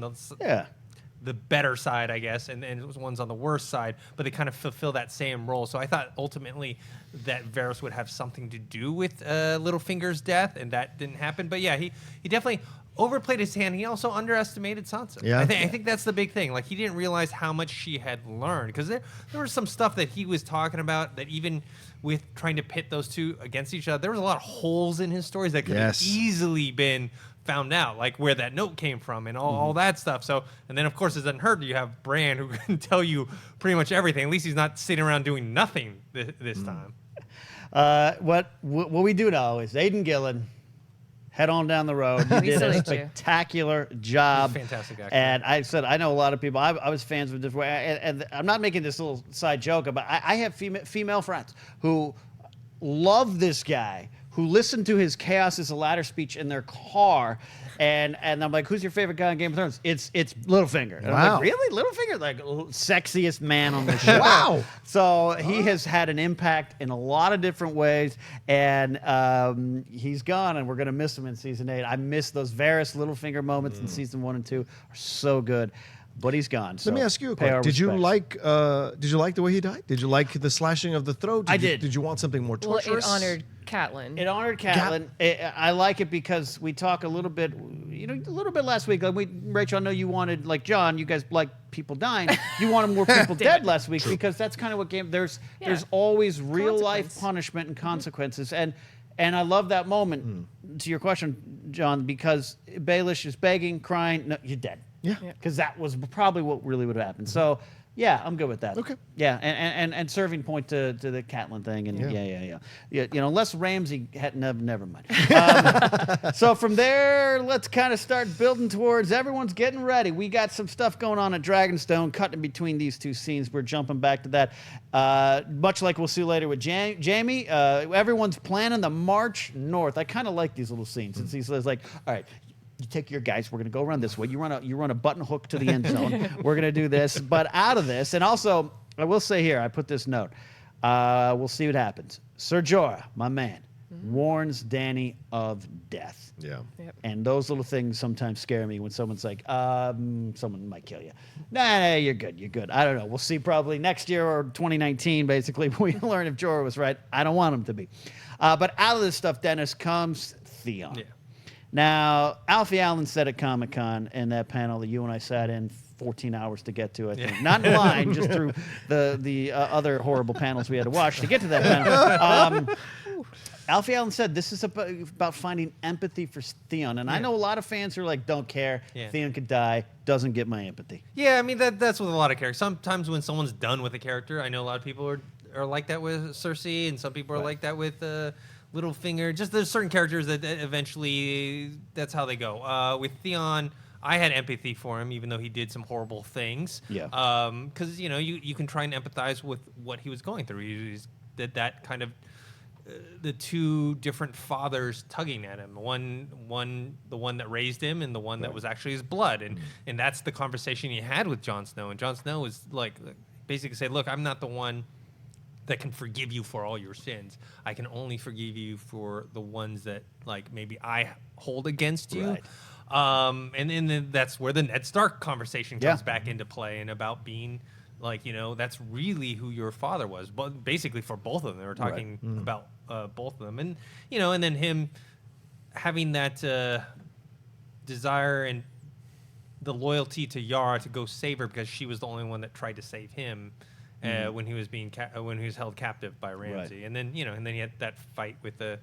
the better side, I guess, and one's on the worst side, but they kind of fulfill that same role. So I thought ultimately that Varys would have something to do with Littlefinger's death, and that didn't happen. But yeah, he definitely overplayed his hand. He also underestimated Sansa. Yeah. I think that's the big thing. Like, he didn't realize how much she had learned, because there was some stuff that he was talking about that even with trying to pit those two against each other, there was a lot of holes in his stories that could have easily been found out, like where that note came from and all that stuff. So, and then of course it doesn't hurt. You have Bran, who can tell you pretty much everything. At least he's not sitting around doing nothing this time. What we do know is Aidan Gillen, head on down the road. You did a spectacular job. Fantastic actor. And I said, I know a lot of people. I was fans of this. And I'm not making this little side joke, but I have female friends who love this guy, who listened to his Chaos is a Ladder speech in their car, and I'm like, who's your favorite guy on Game of Thrones? It's Littlefinger. And I'm like, really? Littlefinger? Like, sexiest man on the show. Wow. So he has had an impact in a lot of different ways, and he's gone, and we're going to miss him in Season 8. I miss those Varys Littlefinger moments in Season 1 and 2. Are so good. But he's gone. So let me ask you a question. Did you like the way he died? Did you like the slashing of the throat? I did. Did you want something more torturous? Well, it honored Catelyn. It honored Catelyn. I like it because we talk a little bit last week. Rachel, I know you wanted, like Jon, you guys like people dying. You wanted more people dead last week because that's kind of what there's always real life punishment and consequences. And I love that moment, to your question, Jon, because Baelish is begging, crying, no, you're dead. Yeah. Because that was probably what really would have happened. So, yeah, I'm good with that. Okay. Yeah, and serving point to the Catelyn thing. And yeah. Unless Ramsay had never mind. So from there, let's kind of start building towards everyone's getting ready. We got some stuff going on at Dragonstone, cutting between these two scenes. We're jumping back to that. Much like we'll see later with Jaime, everyone's planning the march north. I kind of like these little scenes. It's these like, all right, you take your guys. We're going to go around this way. You run a button hook to the end zone. We're going to do this. But out of this, and also, I will say here, I put this note. We'll see what happens. Ser Jorah, my man, warns Dany of death. Yeah. Yep. And those little things sometimes scare me when someone's like, someone might kill you. Nah, you're good. You're good. I don't know. We'll see probably next year or 2019, basically, we learn if Jorah was right. I don't want him to be. But out of this stuff, Dennis, comes Theon. Yeah. Now, Alfie Allen said at Comic-Con in that panel that you and I sat in 14 hours to get to, I think. Not in line, just through the other horrible panels we had to watch to get to that panel. Alfie Allen said this is about finding empathy for Theon. And I know a lot of fans who are like, don't care. Theon could die. Doesn't get my empathy. Yeah, I mean, that's with a lot of characters. Sometimes when someone's done with a character, I know a lot of people are like that with Cersei, and some people are like that with... Littlefinger, just there's certain characters that eventually that's how they go. With Theon, I had empathy for him, even though he did some horrible things. Yeah. Because you can try and empathize with what he was going through. He did that kind of the two different fathers tugging at him. The one that raised him, and the one that was actually his blood. And that's the conversation he had with Jon Snow. And Jon Snow was like basically said, "Look, I'm not the one that can forgive you for all your sins. I can only forgive you for the ones that like maybe I hold against you." Right. And then that's where the Ned Stark conversation comes back into play, and about being like, that's really who your father was. But basically for both of them, they were talking about both of them. And, and then him having that desire and the loyalty to Yara to go save her because she was the only one that tried to save him. When he was when he was held captive by Ramsay, Right. and then he had that fight with the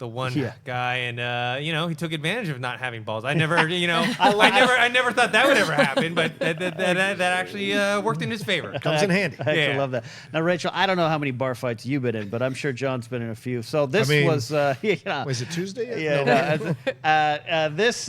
one guy, and he took advantage of not having balls. I never, I never thought that would ever happen, but that actually worked in his favor. Comes in handy. I actually love that. Now, Rachel, I don't know how many bar fights you've been in, but I'm sure John's been in a few. So this was, Was it Tuesday yet? Yeah. This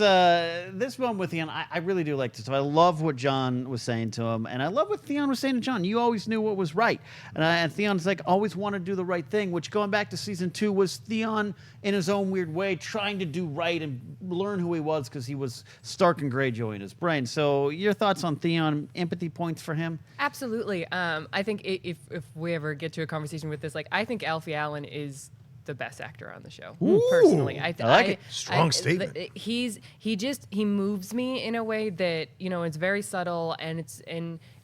one with Theon, I really do like this. I love what Jon was saying to him, and I love what Theon was saying to Jon. You always knew what was right, and Theon's like always wanted to do the right thing. Which going back to season 2 was Theon in his own weird way trying to do right and learn who he was because he was Stark and Greyjoy in his brain. So your thoughts on Theon? Empathy points for him? Absolutely. I think if we ever get to a conversation with this, like I think Alfie Allen is the best actor on the show. Personally, I like it. Strong statement. He moves me in a way that it's very subtle and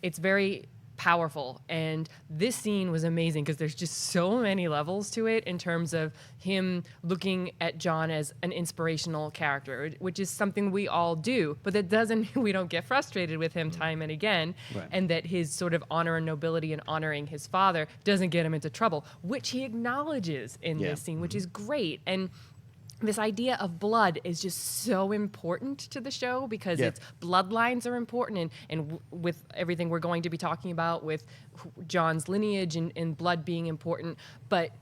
it's very powerful. And this scene was amazing because there's just so many levels to it in terms of him looking at Jon as an inspirational character, which is something we all do, but that doesn't we don't get frustrated with him time and again. Right. And that his sort of honor and nobility and honoring his father doesn't get him into trouble, which he acknowledges in this scene, which is great. And this idea of blood is just so important to the show because its bloodlines are important, and with everything we're going to be talking about with Jon's lineage and blood being important, but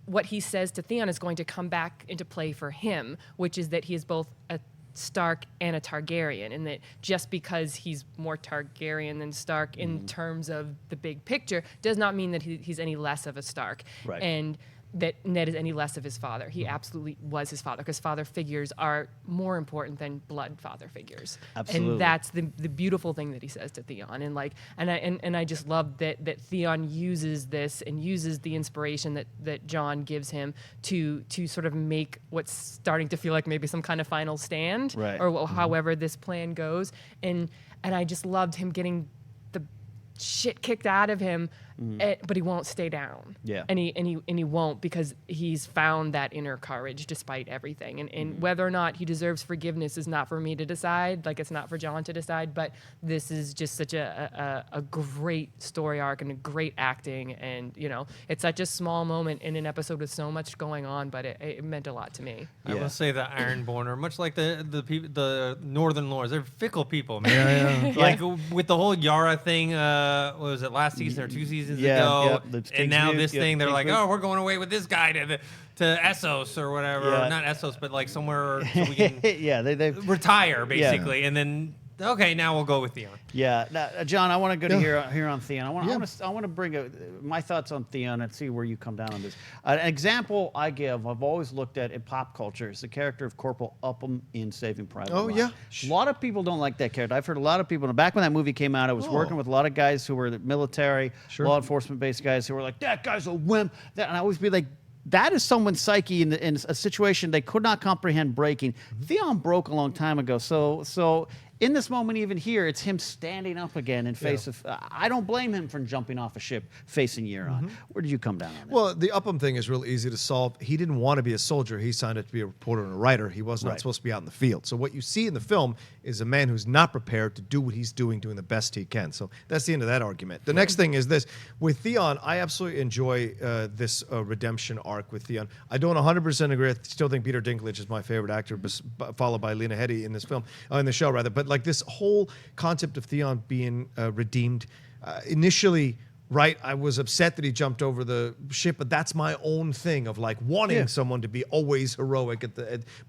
what he says to Theon is going to come back into play for him, which is that he is both a Stark and a Targaryen, and that just because he's more Targaryen than Stark in terms of the big picture does not mean that he's any less of a Stark. Right. And that Ned is any less of his father. He absolutely was his father, because father figures are more important than blood father figures. Absolutely. And that's the beautiful thing that he says to Theon. And I just love that Theon uses this and uses the inspiration that Jon gives him to sort of make what's starting to feel like maybe some kind of final stand, right. or however this plan goes. And I just loved him getting the shit kicked out of him but he won't stay down. Yeah. And he won't, because he's found that inner courage despite everything. And whether or not he deserves forgiveness is not for me to decide. Like, it's not for Jon to decide. But this is just such a great story arc and a great acting. And it's such a small moment in an episode with so much going on, but it meant a lot to me. I will say the Ironborn are much like the Northern Lords. They're fickle people, man. Like with the whole Yara thing. What was it, last season or 2 seasons ago? And now this thing, they're like, oh, we're going away with this guy to Essos or whatever. Yeah. Or not Essos, but like somewhere so we can they retire basically, and then. Okay, now we'll go with Theon. Yeah, now, John, I want to go to here on Theon. I want to bring my thoughts on Theon and see where you come down on this. An example I've always looked at in pop culture is the character of Corporal Upham in Saving Private Ryan. yeah. A lot of people don't like that character. I've heard a lot of people. Back when that movie came out, I was working with a lot of guys who were the military, law enforcement-based guys who were like, that guy's a wimp. And I always be like, that is someone's psyche in a situation they could not comprehend breaking. Theon broke a long time ago, so in this moment, even here, it's him standing up again in face of. I don't blame him for jumping off a ship facing Euron. Where did you come down on that? Well, the Upham thing is real easy to solve. He didn't want to be a soldier. He signed up to be a reporter and a writer. He was not supposed to be out in the field. So what you see in the film is a man who's not prepared to do what he's doing the best he can. So that's the end of that argument. The next thing is this. With Theon, I absolutely enjoy this redemption arc with Theon. I don't 100% agree. I still think Peter Dinklage is my favorite actor, followed by Lena Headey in this film, in the show rather. But like this whole concept of Theon being redeemed, initially, right, I was upset that he jumped over the ship, but that's my own thing of like wanting someone to be always heroic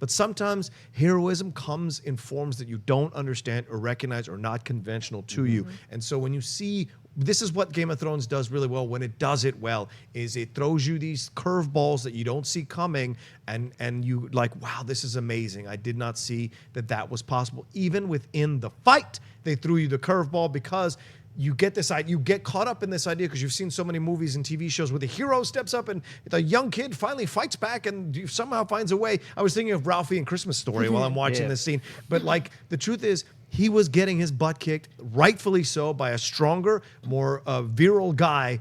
but sometimes heroism comes in forms that you don't understand or recognize or not conventional to you. And so when you see, this is what Game of Thrones does really well when it does it well, is it throws you these curveballs that you don't see coming, and you like, wow, this is amazing. I did not see that was possible. Even within the fight, they threw you the curveball because you get caught up in this idea because you've seen so many movies and TV shows where the hero steps up and the young kid finally fights back and somehow finds a way. I was thinking of Ralphie and Christmas Story while I'm watching this scene. But like, the truth is, he was getting his butt kicked, rightfully so, by a stronger, more virile guy.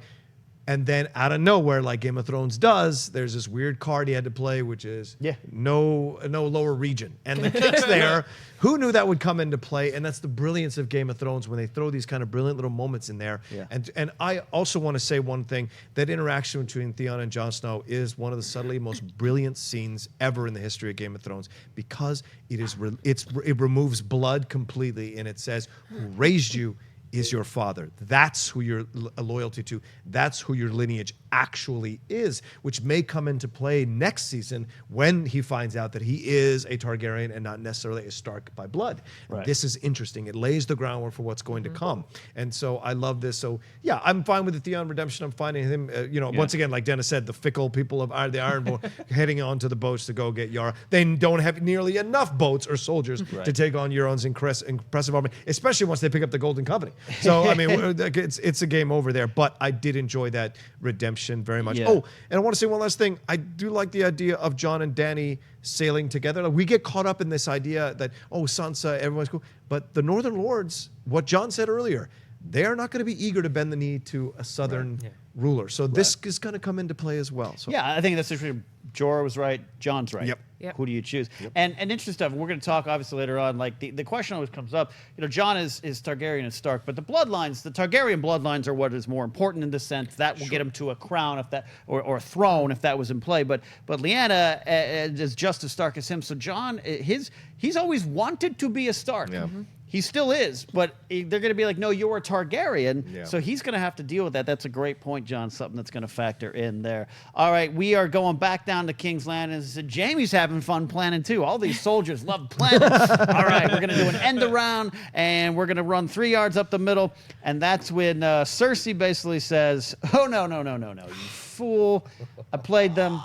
And then out of nowhere, like Game of Thrones does, there's this weird card he had to play, which is no lower region. And the kick's there. Who knew that would come into play? And that's the brilliance of Game of Thrones when they throw these kind of brilliant little moments in there. Yeah. And I also want to say one thing. That interaction between Theon and Jon Snow is one of the subtly most brilliant scenes ever in the history of Game of Thrones, because it removes blood completely, and it says, who raised you is your father. That's who you're loyalty to. That's who your lineage actually is, which may come into play next season when he finds out that he is a Targaryen and not necessarily a Stark by blood. Right. This is interesting. It lays the groundwork for what's going to come. And so I love this. So yeah, I'm fine with the Theon redemption. I'm finding him, once again, like Dennis said, the fickle people of the Ironborn heading onto the boats to go get Yara. They don't have nearly enough boats or soldiers to take on Euron's impressive army, especially once they pick up the Golden Company. So, I mean, it's a game over there. But I did enjoy that redemption very much. Yeah. Oh, and I want to say one last thing. I do like the idea of Jon and Dany sailing together. Like, we get caught up in this idea that, Sansa, everyone's cool. But the Northern Lords, what Jon said earlier, they are not going to be eager to bend the knee to a Southern ruler. So this is going to come into play as well. So yeah, I think that's actually, Jorah was right, Jon's right. Yep. Who do you choose? Yep. And interesting stuff. We're going to talk obviously later on. Like the question always comes up. Jon is Targaryen and Stark, but the bloodlines, the Targaryen bloodlines, are what is more important in this sense. That will get him to a crown if that, or a throne if that was in play. But Lyanna is just as Stark as him. So Jon, he's always wanted to be a Stark. Yeah. Mm-hmm. He still is, but they're going to be like, no, you're a Targaryen. Yeah. So he's going to have to deal with that. That's a great point, Jon, something that's going to factor in there. All right, we are going back down to King's Landing. And Jaime's having fun planning, too. All these soldiers love planning. All right, we're going to do an end around, and we're going to run 3 yards up the middle. And that's when Cersei basically says, oh, no, you fool. I played them.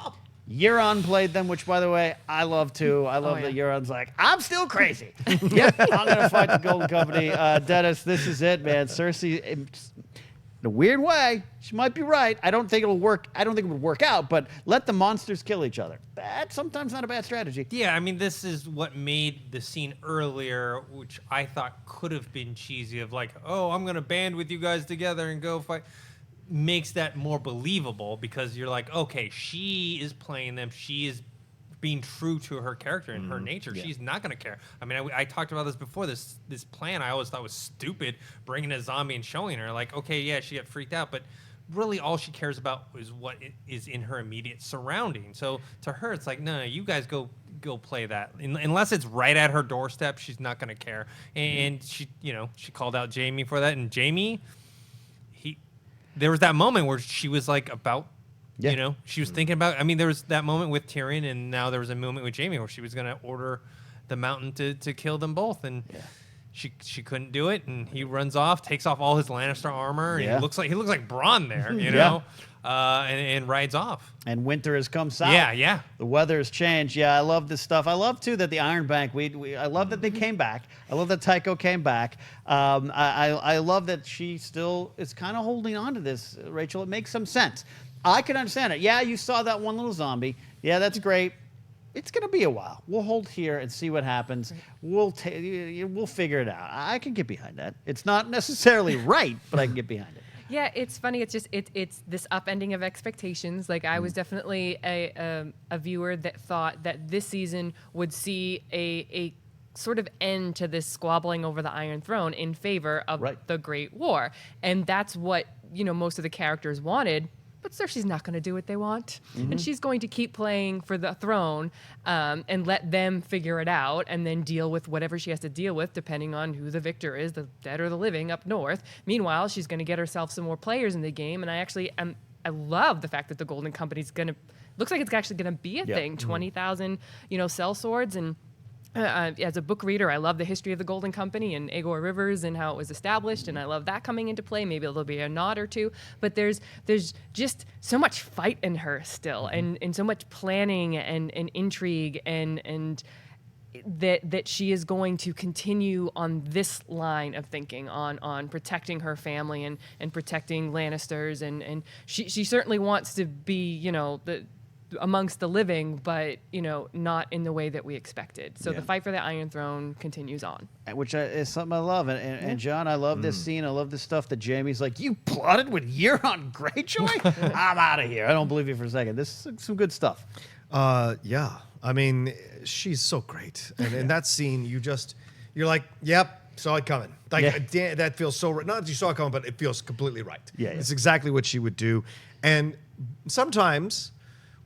Euron played them, which, by the way, I love too. I love that Euron's like, I'm still crazy. Yep, I'm going to fight the Golden Company. Dennis, this is it, man. Cersei, in a weird way, she might be right. I don't think it'll work. I don't think it would work out, but let the monsters kill each other. That's sometimes not a bad strategy. Yeah, I mean, this is what made the scene earlier, which I thought could have been cheesy, of like, I'm going to band with you guys together and go fight. makes that more believable because you're like, okay, she is playing them. She is being true to her character and her nature. Yeah. She's not going to care. I mean, I talked about this before. This plan I always thought was stupid, bringing a zombie and showing her. Like, okay, yeah, she got freaked out, but really all she cares about is what is in her immediate surrounding. So to her, it's like, no, you guys go play that. Unless it's right at her doorstep, she's not going to care. And she called out Jaime for that. And Jaime, there was that moment where she was like about, she was thinking about, I mean, there was that moment with Tyrion, and now there was a moment with Jaime where she was going to order the mountain to kill them both. And she couldn't do it, and he runs off, takes off all his Lannister armor, and he looks like Bronn there, and rides off. And winter has come south. Yeah. The weather has changed. Yeah, I love this stuff. I love too that the Iron Bank. I love that they came back. I love that Tycho came back. I love that she still is kind of holding on to this, Rachel. It makes some sense. I can understand it. Yeah, you saw that one little zombie. Yeah, that's great. It's going to be a while. We'll hold here and see what happens. We'll figure it out. I can get behind that. It's not necessarily right, but I can get behind it. Yeah, it's funny. It's just it's this upending of expectations. Like I was definitely a viewer that thought that this season would see a sort of end to this squabbling over the Iron Throne in favor of the Great War, and that's what most of the characters wanted. But Cersei's not going to do what they want, and she's going to keep playing for the throne and let them figure it out and then deal with whatever she has to deal with, depending on who the victor is, the dead or the living up north. Meanwhile, she's going to get herself some more players in the game, and I love the fact that the Golden Company's looks like it's actually going to be a thing. 20,000, sellswords and. As a book reader, I love the history of the Golden Company and Aegor Rivers and how it was established, and I love that coming into play. Maybe there'll be a nod or two, but there's just so much fight in her still, and so much planning and intrigue, and that she is going to continue on this line of thinking on protecting her family and protecting Lannisters, and she certainly wants to be amongst the living, but not in the way that we expected. So the fight for the Iron Throne continues on, which is something I love. And John, I love this scene. I love this stuff that Jaime's like, you plotted with Euron Greyjoy? I'm out of here. I don't believe you for a second. This is some good stuff. Yeah. I mean, she's so great. And in that scene, you're like, yep, saw it coming. Like, that feels so right. Not that you saw it coming, but it feels completely right. Yeah. It's exactly what she would do. And sometimes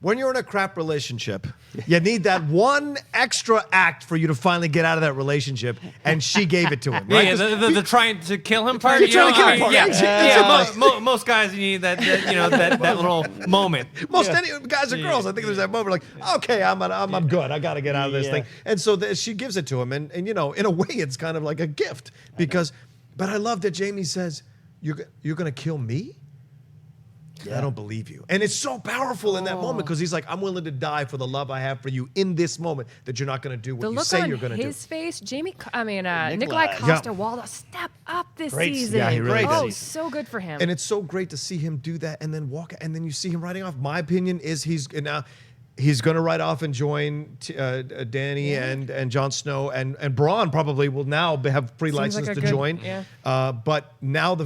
when you're in a crap relationship, you need that one extra act for you to finally get out of that relationship, and she gave it to him. Right? Yeah, the trying to kill him part. Trying to kill him part. Yeah. Most guys need that little moment. Any guys or girls, I think there's that moment like, okay, I'm good. I got to get out of this thing. And so she gives it to him, and in a way, it's kind of like a gift because. But I love that Jaime says, "You're going to kill me." Yeah. I don't believe you. And it's so powerful in that moment because he's like, I'm willing to die for the love I have for you in this moment that you're not going to do what you say you're going to do. The look on his face, Nikolai Coster-Waldau step up this season. Yeah, he really did. So good for him. And it's so great to see him do that and then walk, and then you see him riding off. My opinion is he's going to ride off and join Dany and Jon Snow, and Bronn probably will now have free license to join. Yeah. But now the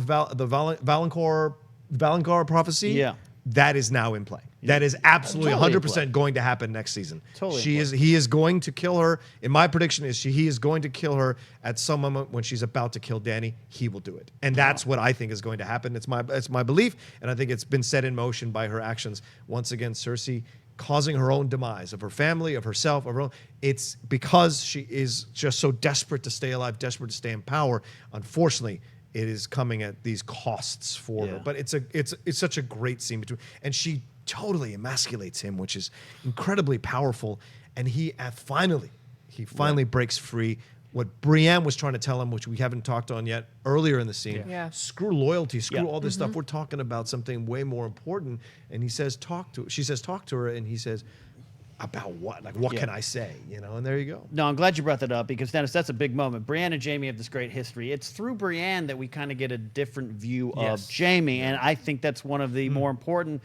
Valonqar prophecy, that is now in play. That is absolutely 100% going to happen next season. He is going to kill her. And my prediction is he is going to kill her at some moment when she's about to kill Dany. He will do it, and that's what I think is going to happen. It's my belief, and I think it's been set in motion by her actions. Once again, Cersei causing her own demise of her family, of herself, of her own. It's because she is just so desperate to stay alive, desperate to stay in power. Unfortunately, it is coming at these costs for her. But it's such a great scene between, and she totally emasculates him, which is incredibly powerful. And he finally breaks free. What Brienne was trying to tell him, which we haven't talked on yet earlier in the scene. Yeah. Screw loyalty, screw all this stuff. We're talking about something way more important. And she says, talk to her, and he says, about what? Like, what can I say? And there you go. No, I'm glad you brought that up because, Dennis, that's a big moment. Brienne and Jaime have this great history. It's through Brienne that we kind of get a different view of Jaime, and I think that's one of the more important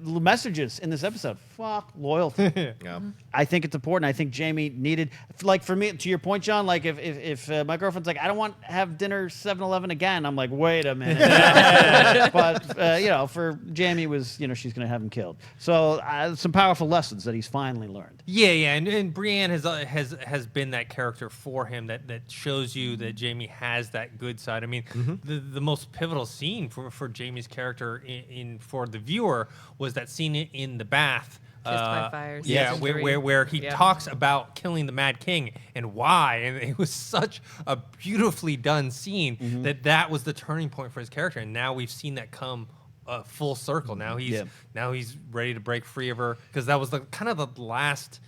messages in this episode. Fuck loyalty. Yeah. I think it's important. I think Jamie needed, like for me, to your point, John, like if my girlfriend's like, I don't want to have dinner 7-Eleven again, I'm like, wait a minute. But, you know, for Jamie was, you know, she's going to have him killed. So some powerful lessons that he's finally learned. Yeah, and Brienne has been that character for him that shows you that Jamie has that good side. I mean, the most pivotal scene for Jamie's character for the viewer was that scene in the bath. Kissed by Fire, Yeah, season 3. where he talks about killing the Mad King and why, and it was such a beautifully done scene that was the turning point for his character, and now we've seen that come full circle. Now he's ready to break free of her, because that was the kind of the last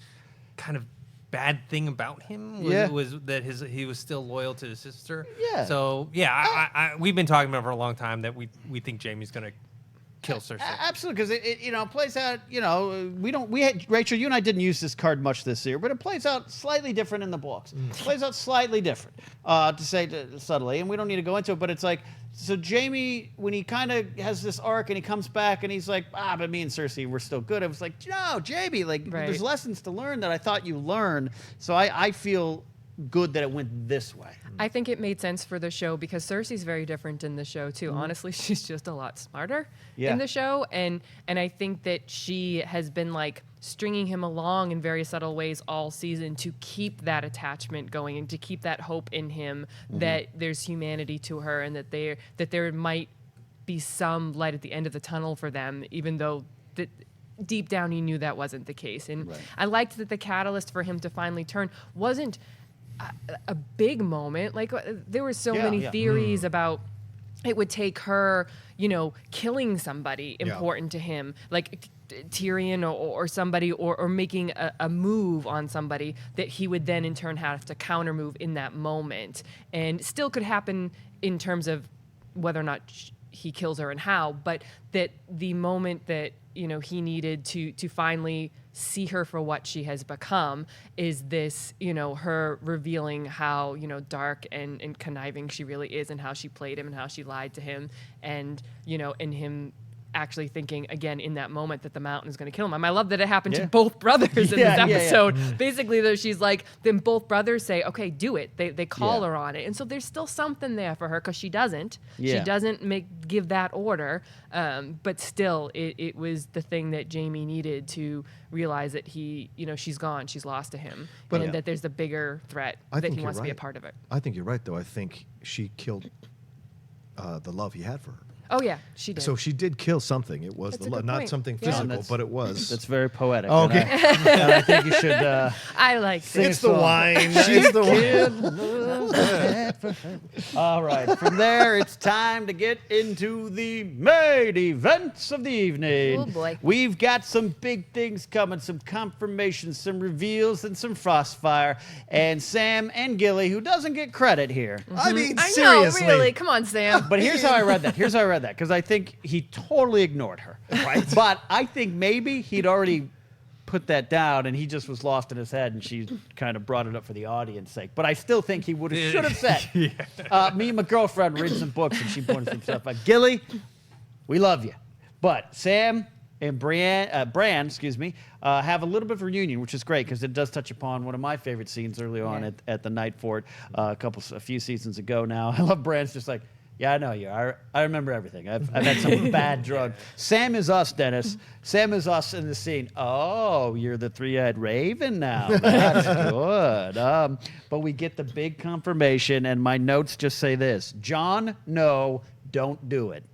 kind of bad thing about him was that he was still loyal to his sister. Yeah. So yeah, we've been talking about it for a long time that we think Jamie's gonna kill Cersei. Absolutely, because it you know plays out. You know, Rachel, you and I didn't use this card much this year, but it plays out slightly different in the books. It plays out slightly different, to say subtly, and we don't need to go into it. But it's like, so Jamie, when he kind of has this arc and he comes back and he's like, but me and Cersei, we're still good. It was like, no, Jamie, like there's lessons to learn that I thought you learned. So I feel good that it went this way. I think it made sense for the show because Cersei's very different in the show too. Honestly, she's just a lot smarter in the show, and I think that she has been like stringing him along in very subtle ways all season to keep that attachment going and to keep that hope in him that there's humanity to her and that there might be some light at the end of the tunnel for them, even though deep down he knew that wasn't the case. And I liked that the catalyst for him to finally turn wasn't a big moment. Like there were so many theories about it would take her, you know, killing somebody important to him, like Tyrion or somebody, or making a move on somebody that he would then in turn have to counter move in that moment, and still could happen in terms of whether or not he kills her and how, but that the moment that, you know, he needed to finally see her for what she has become is this, you know, her revealing how, you know, dark and conniving she really is, and how she played him and how she lied to him, and, you know, and him actually thinking again in that moment that the mountain is going to kill him. I love that it happened to both brothers in this episode. Basically, though, she's like, then both brothers say, okay, do it. They call her on it. And so there's still something there for her because she doesn't. She doesn't give that order. But still, it was the thing that Jamie needed to realize that he, you know, she's gone. She's lost to him. And that there's a bigger threat that he wants to be a part of it. I think you're right, though. I think she killed the love he had for her. Oh, yeah, she did. So she did kill something. It was the love, not something physical, but it was. That's very poetic. Oh, okay. And I think you should. I like it. It's the wine. She's the wine. All right. From there, it's time to get into the main events of the evening. Oh, boy. We've got some big things coming, some confirmations, some reveals, and some frostfire. And Sam and Gilly, who doesn't get credit here. I mean, I seriously. know, really. Come on, Sam. But here's how I read that. Because I think he totally ignored her. Right. But I think maybe he'd already put that down and he just was lost in his head, and she kind of brought it up for the audience sake. But I still think he should have said. Me and my girlfriend read some books and she pointed some stuff out. Gilly, we love you. But Sam and Bran, have a little bit of a reunion, which is great because it does touch upon one of my favorite scenes early on at the Night Fort a few seasons ago now. I love Bran's just like, yeah, I know you. I remember everything. I've had some bad drug. Sam is us, Dennis. Sam is us in the scene. Oh, you're the three-eyed raven now. That's good. But we get the big confirmation, and my notes just say this: Jon, no, don't do it.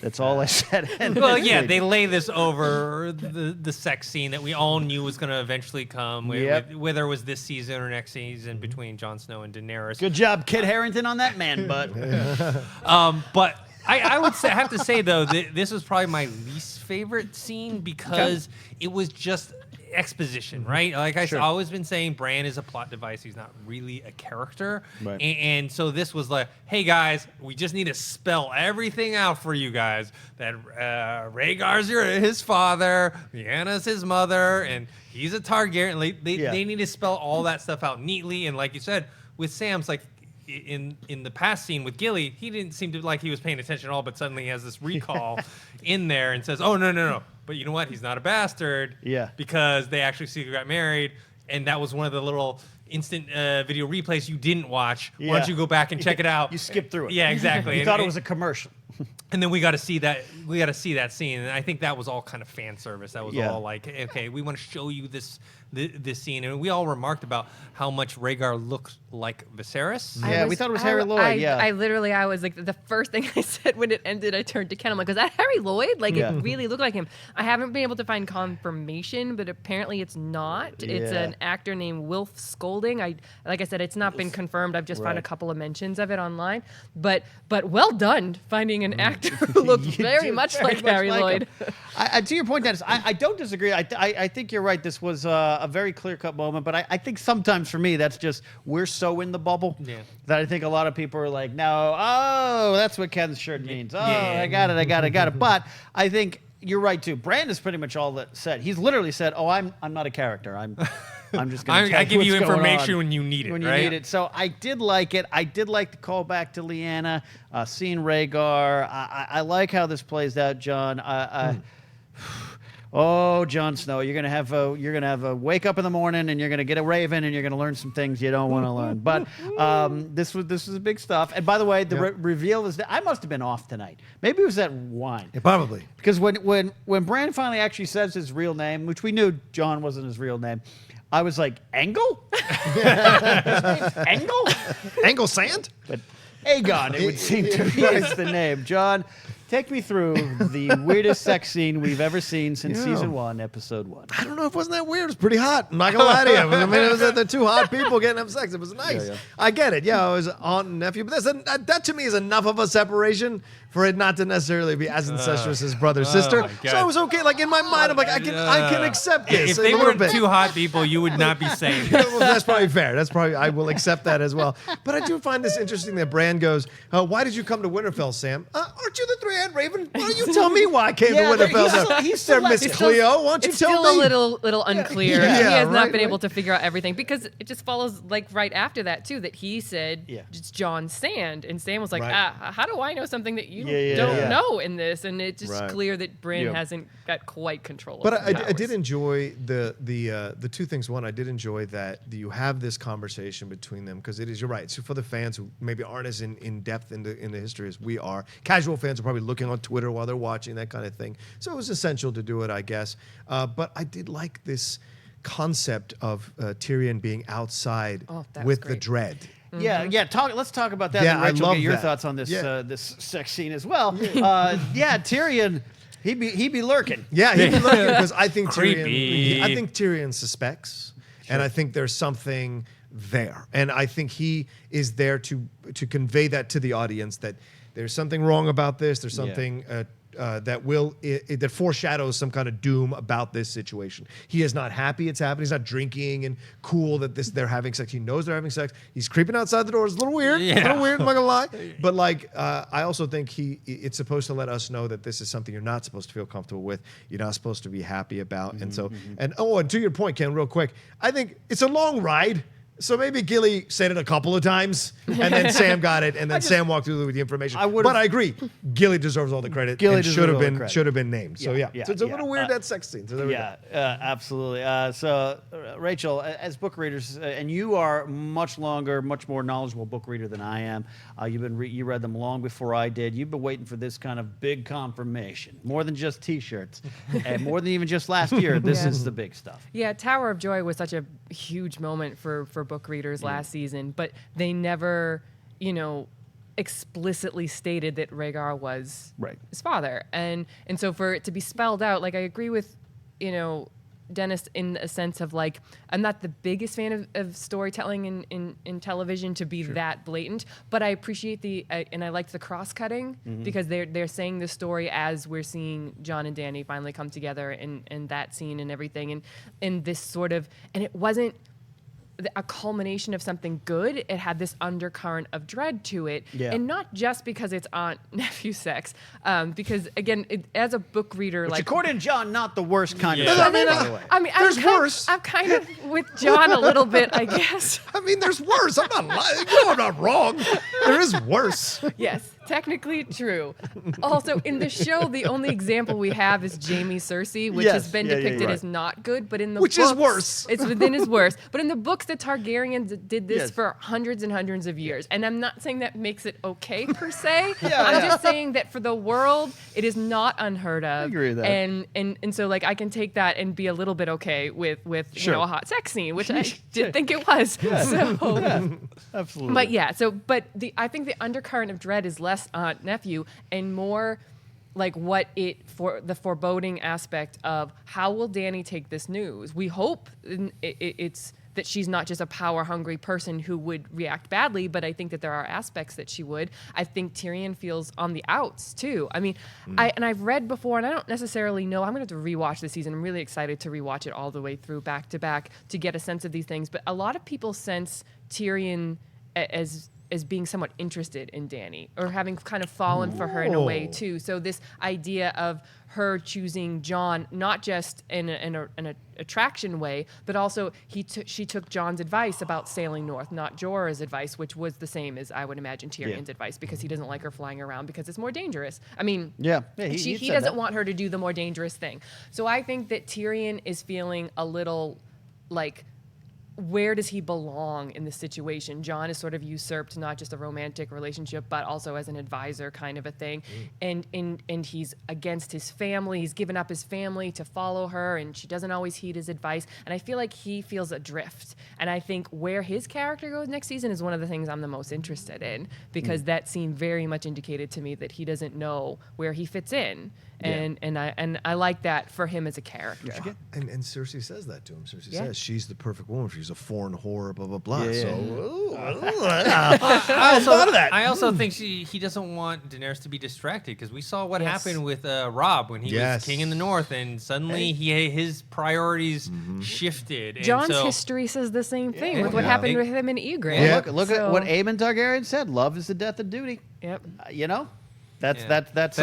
That's all I said. Well, yeah, they lay this over the sex scene that we all knew was going to eventually come, whether it was this season or next season between Jon Snow and Daenerys. Good job, Kit Harington, on that man butt. But I would have to say, though, this was probably my least favorite scene because it was just exposition, right? Like I've always been saying, Bran is a plot device. He's not really a character. Right. And so this was like, hey, guys, we just need to spell everything out for you guys. That Rhaegar's his father, Lyanna's his mother, and he's a Targaryen. They need to spell all that stuff out neatly. And like you said, with Sam's, like, in the past scene with Gilly, he didn't seem to like he was paying attention at all, but suddenly he has this recall in there and says, oh, no. but you know what? He's not a bastard. Yeah. Because they actually secretly got married, and that was one of the little instant video replays you didn't watch. Why don't you go back and check it out? You skipped through it. Yeah, exactly. You thought it was a commercial. And then we got to see that. We got to see that scene, and I think that was all kind of fan service. That was all like, okay, we want to show you this scene, and we all remarked about how much Rhaegar looked like Viserys. Yeah, we thought it was Harry Lloyd. I literally, I was like, the first thing I said when it ended, I turned to Ken. I'm like, is that Harry Lloyd? Like, it really looked like him. I haven't been able to find confirmation, but apparently it's not. It's an actor named Wilf Scolding. Like I said, it's not been confirmed. I've just found a couple of mentions of it online. But well done finding an actor who looked very much like Harry Lloyd. To your point, Dennis, I don't disagree. I think you're right. This was a very clear-cut moment, but I think sometimes for me, that's just we're so in the bubble that I think a lot of people are like, no, that's what Ken's shirt means. I got it. But I think you're right too. Bran is pretty much all that said. He's literally said, I'm not a character. I'm just going to I give you information when you need it. When you need it. So I did like it. I did like the callback to Lyanna, seeing Rhaegar. I like how this plays out, John. Oh, Jon Snow, you're gonna have a wake up in the morning and you're gonna get a raven and you're gonna learn some things you don't want to learn. But this was big stuff. And by the way, the reveal is that I must have been off tonight. Maybe it was that wine. Yeah, probably. Because when Bran finally actually says his real name, which we knew John wasn't his real name, I was like, Engel? His name's Engel? Engel Sand? But Aegon, it would seem to me, is the name. John, take me through the weirdest sex scene we've ever seen since season 1, episode 1. I don't know if it wasn't that weird. It was pretty hot. I'm not gonna lie to you. I mean, it was the two hot people getting up sex. It was nice. Yeah. I get it. Yeah, it was aunt and nephew, but that to me is enough of a separation for it not to necessarily be as incestuous as brother sister. my God. So it was okay. Like in my mind, I'm like, I can accept this. If they a little weren't bit. two hot people, you would not be saying Yeah, this. well, that's probably fair. I will accept that as well. But I do find this interesting that Bran goes, why did you come to Winterfell, Sam? Aren't you the three-eyed raven? Why don't you tell me why I came to Winterfell? he's still Miss like- Cleo. Why don't you It's tell still me? a little unclear. Yeah, he has not right, been able right. to figure out everything because it just follows like right after that too that he said it's Jon Sand and Sam was like, Right. how do I know something that you Yeah, don't yeah. know in this? And it's just clear that Bryn hasn't got quite control. But of his I powers. did enjoy the two things. One, I did enjoy that you have this conversation between them because it is, you're right. So for the fans who maybe aren't as in depth in the history as we are, casual fans are probably looking on Twitter while they're watching that kind of thing. So it was essential to do it, I guess. But I did like this concept of Tyrion being outside that was with the great. dread. Yeah. Let's talk about that. Yeah, and I Rachel, love get your that. thoughts on this Yeah. this sex scene as well. Tyrion, he'd be lurking. Yeah, he'd be looking because I think Creepy. Tyrion suspects, and I think there's something there, and I think he is there to convey that to the audience that there's something wrong about this. There's something that foreshadows some kind of doom about this situation. He is not happy it's happening. He's not drinking and cool that they're having sex. He knows they're having sex. He's creeping outside the door. It's a little weird. A little weird, I'm not gonna lie. But like, I also think it's supposed to let us know that this is something you're not supposed to feel comfortable with. You're not supposed to be happy about. And so, and to your point, Ken, real quick, I think it's a long ride. So maybe Gilly said it a couple of times, and then Sam got it, and then Sam walked through with the information. But I agree, Gilly deserves all the credit. Gilly and deserves all the credit. should have been named. So Yeah, so it's a yeah. little weird that sex scene. So there we go. Absolutely. Rachel, as book readers, and you are much more knowledgeable book reader than I am. You read them long before I did. You've been waiting for this kind of big confirmation, more than just T-shirts, and more than even just last year. This is the big stuff. Yeah, Tower of Joy was such a huge moment for book readers last season, but they never, explicitly stated that Rhaegar was his father. And so for it to be spelled out, like I agree with, Dennis in a sense of like, I'm not the biggest fan of storytelling in television to be that blatant, but I appreciate and I liked the cross-cutting because they're saying the story as we're seeing Jon and Dany finally come together and that scene and everything and this sort of, and it wasn't a culmination of something good. It had this undercurrent of dread to it, and not just because it's aunt-nephew sex. Because again, as a book reader, Which like according to John, not the worst kind of Yeah. sex, I mean, by the way. I mean, There's worse. I'm kind of with John a little bit, I guess. I mean, there's worse. I'm not lying. No, I'm not wrong. There is worse. Yes, technically true. Also, in the show, the only example we have is Jaime Cersei, which has been depicted as not good, but in the Which books, is worse. It's within his worse. But in the books, the Targaryens did this Yes. for hundreds and hundreds of years, and I'm not saying that makes it okay per se. I'm just saying that for the world, it is not unheard of. I agree with that. And so like I can take that and be a little bit okay with Sure. a hot sex scene, which I did think it was. So. Absolutely. But yeah, I think the undercurrent of dread is less aunt-nephew and more like for the foreboding aspect of how will Dany take this news. We hope it's that she's not just a power-hungry person who would react badly, but I think that there are aspects that she would. I think Tyrion feels on the outs too. I mean, I've read before, and I don't necessarily know. I'm going to have to rewatch the season. I'm really excited to rewatch it all the way through, back to back, to get a sense of these things. But a lot of people sense Tyrion as being somewhat interested in Dany, or having kind of fallen for her in a way too. So this idea of her choosing Jon, not just in an attraction way, but also she took Jon's advice about sailing north, not Jorah's advice, which was the same as I would imagine Tyrion's advice, because he doesn't like her flying around because it's more dangerous. I mean, he said doesn't that. want her to do the more dangerous thing. So I think that Tyrion is feeling a little like, where does he belong in this situation? Jon is sort of usurped not just a romantic relationship, but also as an advisor kind of a thing. And he's against his family. He's given up his family to follow her, and she doesn't always heed his advice. And I feel like he feels adrift. And I think where his character goes next season is one of the things I'm the most interested in, because that scene very much indicated to me that he doesn't know where he fits in. And I like that for him as a character. And Cersei says that to him. Cersei Yeah. says she's the perfect woman. She's a foreign whore, blah, blah, blah. Yeah, yeah. So, I also think he doesn't want Daenerys to be distracted, because we saw what happened with Robb when he was king in the north, and suddenly his priorities shifted. And John's so, history says the same thing with what happened with him and Ygritte. Yeah. Look at what Aemon Targaryen said. Love is the death of duty. Yep. That's So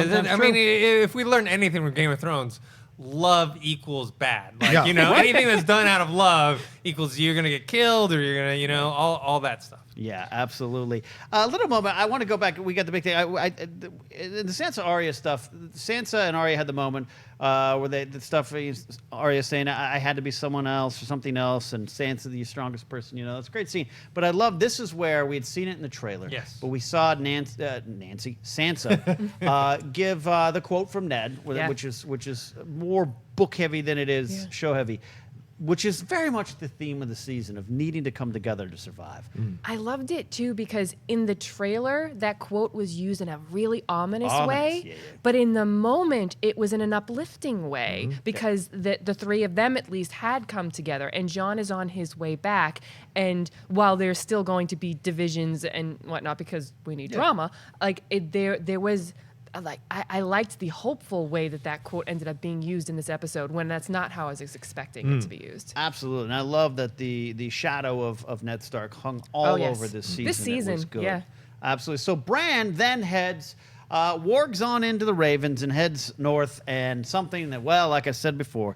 sometimes I true. mean, if we learn anything from Game of Thrones, love equals bad. Like, Yeah. anything that's done out of love equals you're gonna get killed, or you're gonna, all that stuff. Yeah, absolutely. A little moment. I want to go back. We got the big thing. In the Sansa Arya stuff, Sansa and Arya had the moment where the stuff Arya saying, "I had to be someone else or something else," and Sansa, the strongest person. It's a great scene. But I love this is where we had seen it in the trailer. Yes. But we saw Sansa give the quote from Ned, which is more book heavy than it is show heavy. Which is very much the theme of the season, of needing to come together to survive. I loved it too, because in the trailer, that quote was used in a really ominous way. Yeah. But in the moment, it was in an uplifting way, because the three of them at least had come together, and Jon is on his way back. And while there's still going to be divisions and whatnot, because we need drama, there was. I liked the hopeful way that quote ended up being used in this episode, when that's not how I was expecting it to be used. Absolutely, and I love that the shadow of Ned Stark hung all over this season. This season, it was good. yeah. Absolutely. So Bran then heads, wargs on into the Ravens and heads north, and something that, well, like I said before,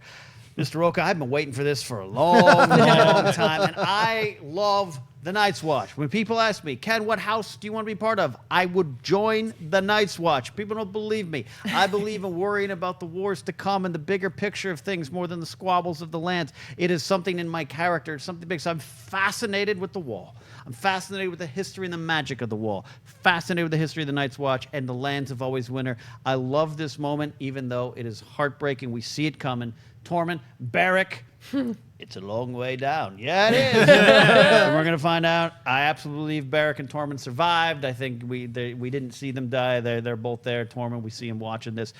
Mr. Rocha, I've been waiting for this for a long, long time, and I love the Night's Watch. When people ask me, Ken, what house do you want to be part of? I would join the Night's Watch. People don't believe me. I believe in worrying about the wars to come and the bigger picture of things more than the squabbles of the lands. It is something in my character, something big. So I'm fascinated with the Wall. I'm fascinated with the history and the magic of the Wall. Fascinated with the history of the Night's Watch and the lands of always winter. I love this moment, even though it is heartbreaking. We see it coming. Tormund, Beric. It's a long way down. Yeah, it is. And we're going to find out. I absolutely believe Beric and Tormund survived. I think we didn't see them die. They're both there. Tormund, we see him watching this.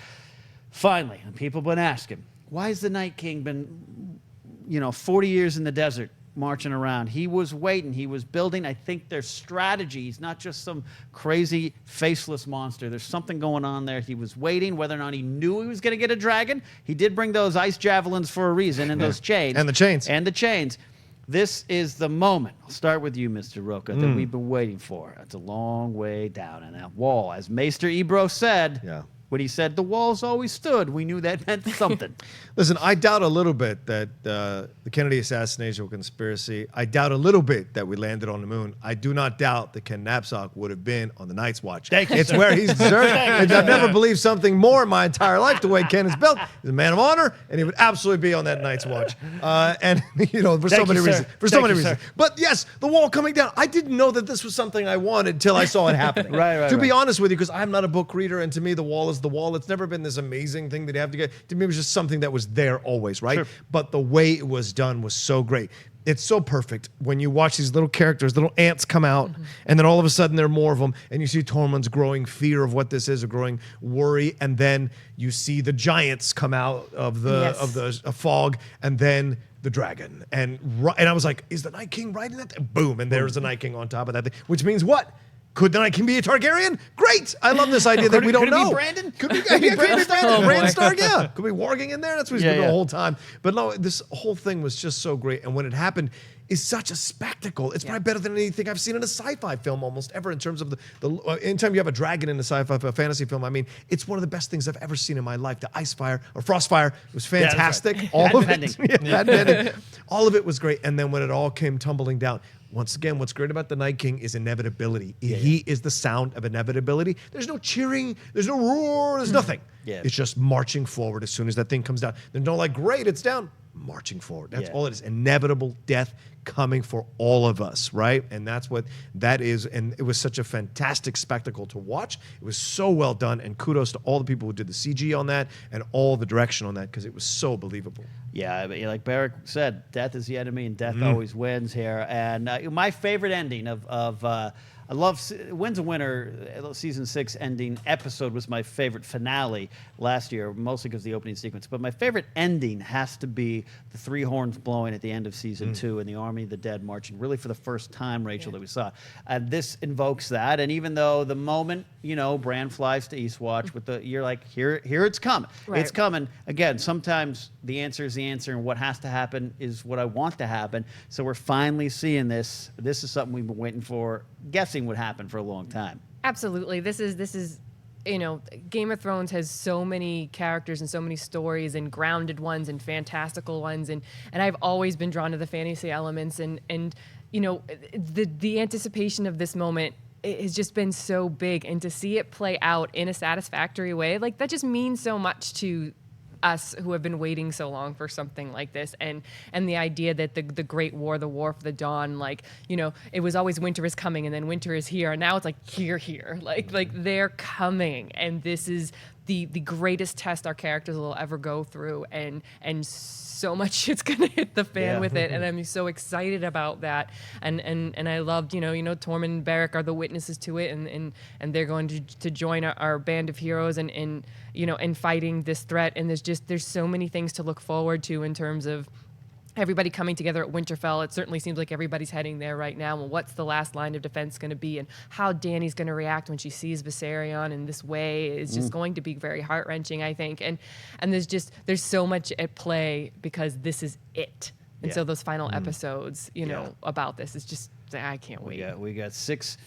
Finally, and people have been asking, why has the Night King been, 40 years in the desert marching around? He was waiting. He was building. I think there's strategy. He's not just some crazy faceless monster. There's something going on there. He was waiting, whether or not he knew he was going to get a dragon. He did bring those ice javelins for a reason, and those chains. And the chains. And the chains. This is the moment. I'll start with you, Mr. Rocha, that we've been waiting for. It's a long way down. And that wall, as Maester Ebro said, when he said the walls always stood, we knew that meant something. Listen, I doubt a little bit that the Kennedy assassination was a conspiracy. I doubt a little bit that we landed on the moon. I do not doubt that Ken Napzok would have been on the Night's Watch. Thank you, it's sir. where he's deserved. And I've never believed something more in my entire life the way Ken is built. He's a man of honor, and he would absolutely be on that Night's Watch. And, you know, for so many reasons. But yes, the wall coming down. I didn't know that this was something I wanted until I saw it happening. Right. To be honest with you, because I'm not a book reader, and to me, the wall is the wall. It's never been this amazing thing that you have to get. To me, it was just something that was there always, right? Sure. But the way it was done was so great. It's so perfect when you watch these little characters, little ants come out, and then all of a sudden there are more of them, and you see Tormund's growing fear of what this is, a growing worry, and then you see the giants come out of the fog, and then the dragon, and I was like, is the Night King riding that thing? Boom, and there's the Night King on top of that thing, which means what? Could the Night King be a Targaryen? Great! I love this idea that we don't know. Could it be Brandon? Could be Brandon. Oh, Brandon boy. Stark, yeah. Could be warging in there. That's what he's been doing yeah. the whole time. But no, this whole thing was just so great. And when it happened, it's such a spectacle. It's probably better than anything I've seen in a sci-fi film almost ever in terms of anytime you have a dragon in a sci-fi fantasy film, I mean, it's one of the best things I've ever seen in my life. The ice fire or frostfire was fantastic. Right. All of Patent it. Patent pending. All of it was great. And then when it all came tumbling down, once again, what's great about the Night King is inevitability. He is the sound of inevitability. There's no cheering. There's no roar. There's nothing. Yeah. It's just marching forward as soon as that thing comes down. There's no like, great, it's down. Marching forward. That's all it is. Inevitable death coming for all of us, right? And that's what that is. And it was such a fantastic spectacle to watch. It was so well done. And kudos to all the people who did the CG on that and all the direction on that because it was so believable. Yeah, I mean, like Barrick said, death is the enemy, and death always wins here. And my favorite ending of I love Winds of Winter season 6 ending episode was my favorite finale last year, mostly because of the opening sequence. But my favorite ending has to be the three horns blowing at the end of season 2 and the army of the dead marching, really for the first time, Rachel, that we saw. And this invokes that. And even though the moment, you know, Bran flies to Eastwatch with you're like, here it's coming. Right. It's coming. Again, sometimes the answer is the answer, and what has to happen is what I want to happen. So we're finally seeing this. This is something we've been waiting for, guessing would happen for a long time. Absolutely. This is, you know, Game of Thrones has so many characters and so many stories and grounded ones and fantastical ones. And I've always been drawn to the fantasy elements and you know, the anticipation of this moment has just been so big, and to see it play out in a satisfactory way, like that just means so much to us who have been waiting so long for something like this, and the idea that the Great War, the War for the Dawn, like, you know, it was always winter is coming and then winter is here, and now it's like here, like they're coming, and this is the greatest test our characters will ever go through, and so much shit's gonna hit the fan with it, and I'm so excited about that, and I loved, you know, Tormund and Beric are the witnesses to it, and they're going to join our band of heroes and you know, in fighting this threat, and there's so many things to look forward to in terms of everybody coming together at Winterfell. It certainly seems like everybody's heading there right now. And what's the last line of defense going to be, and how Dany's going to react when she sees Viserion in this way is just going to be very heart-wrenching, I think. And there's so much at play because this is it. And so those final episodes, you know, about this is just, I can't wait. We got six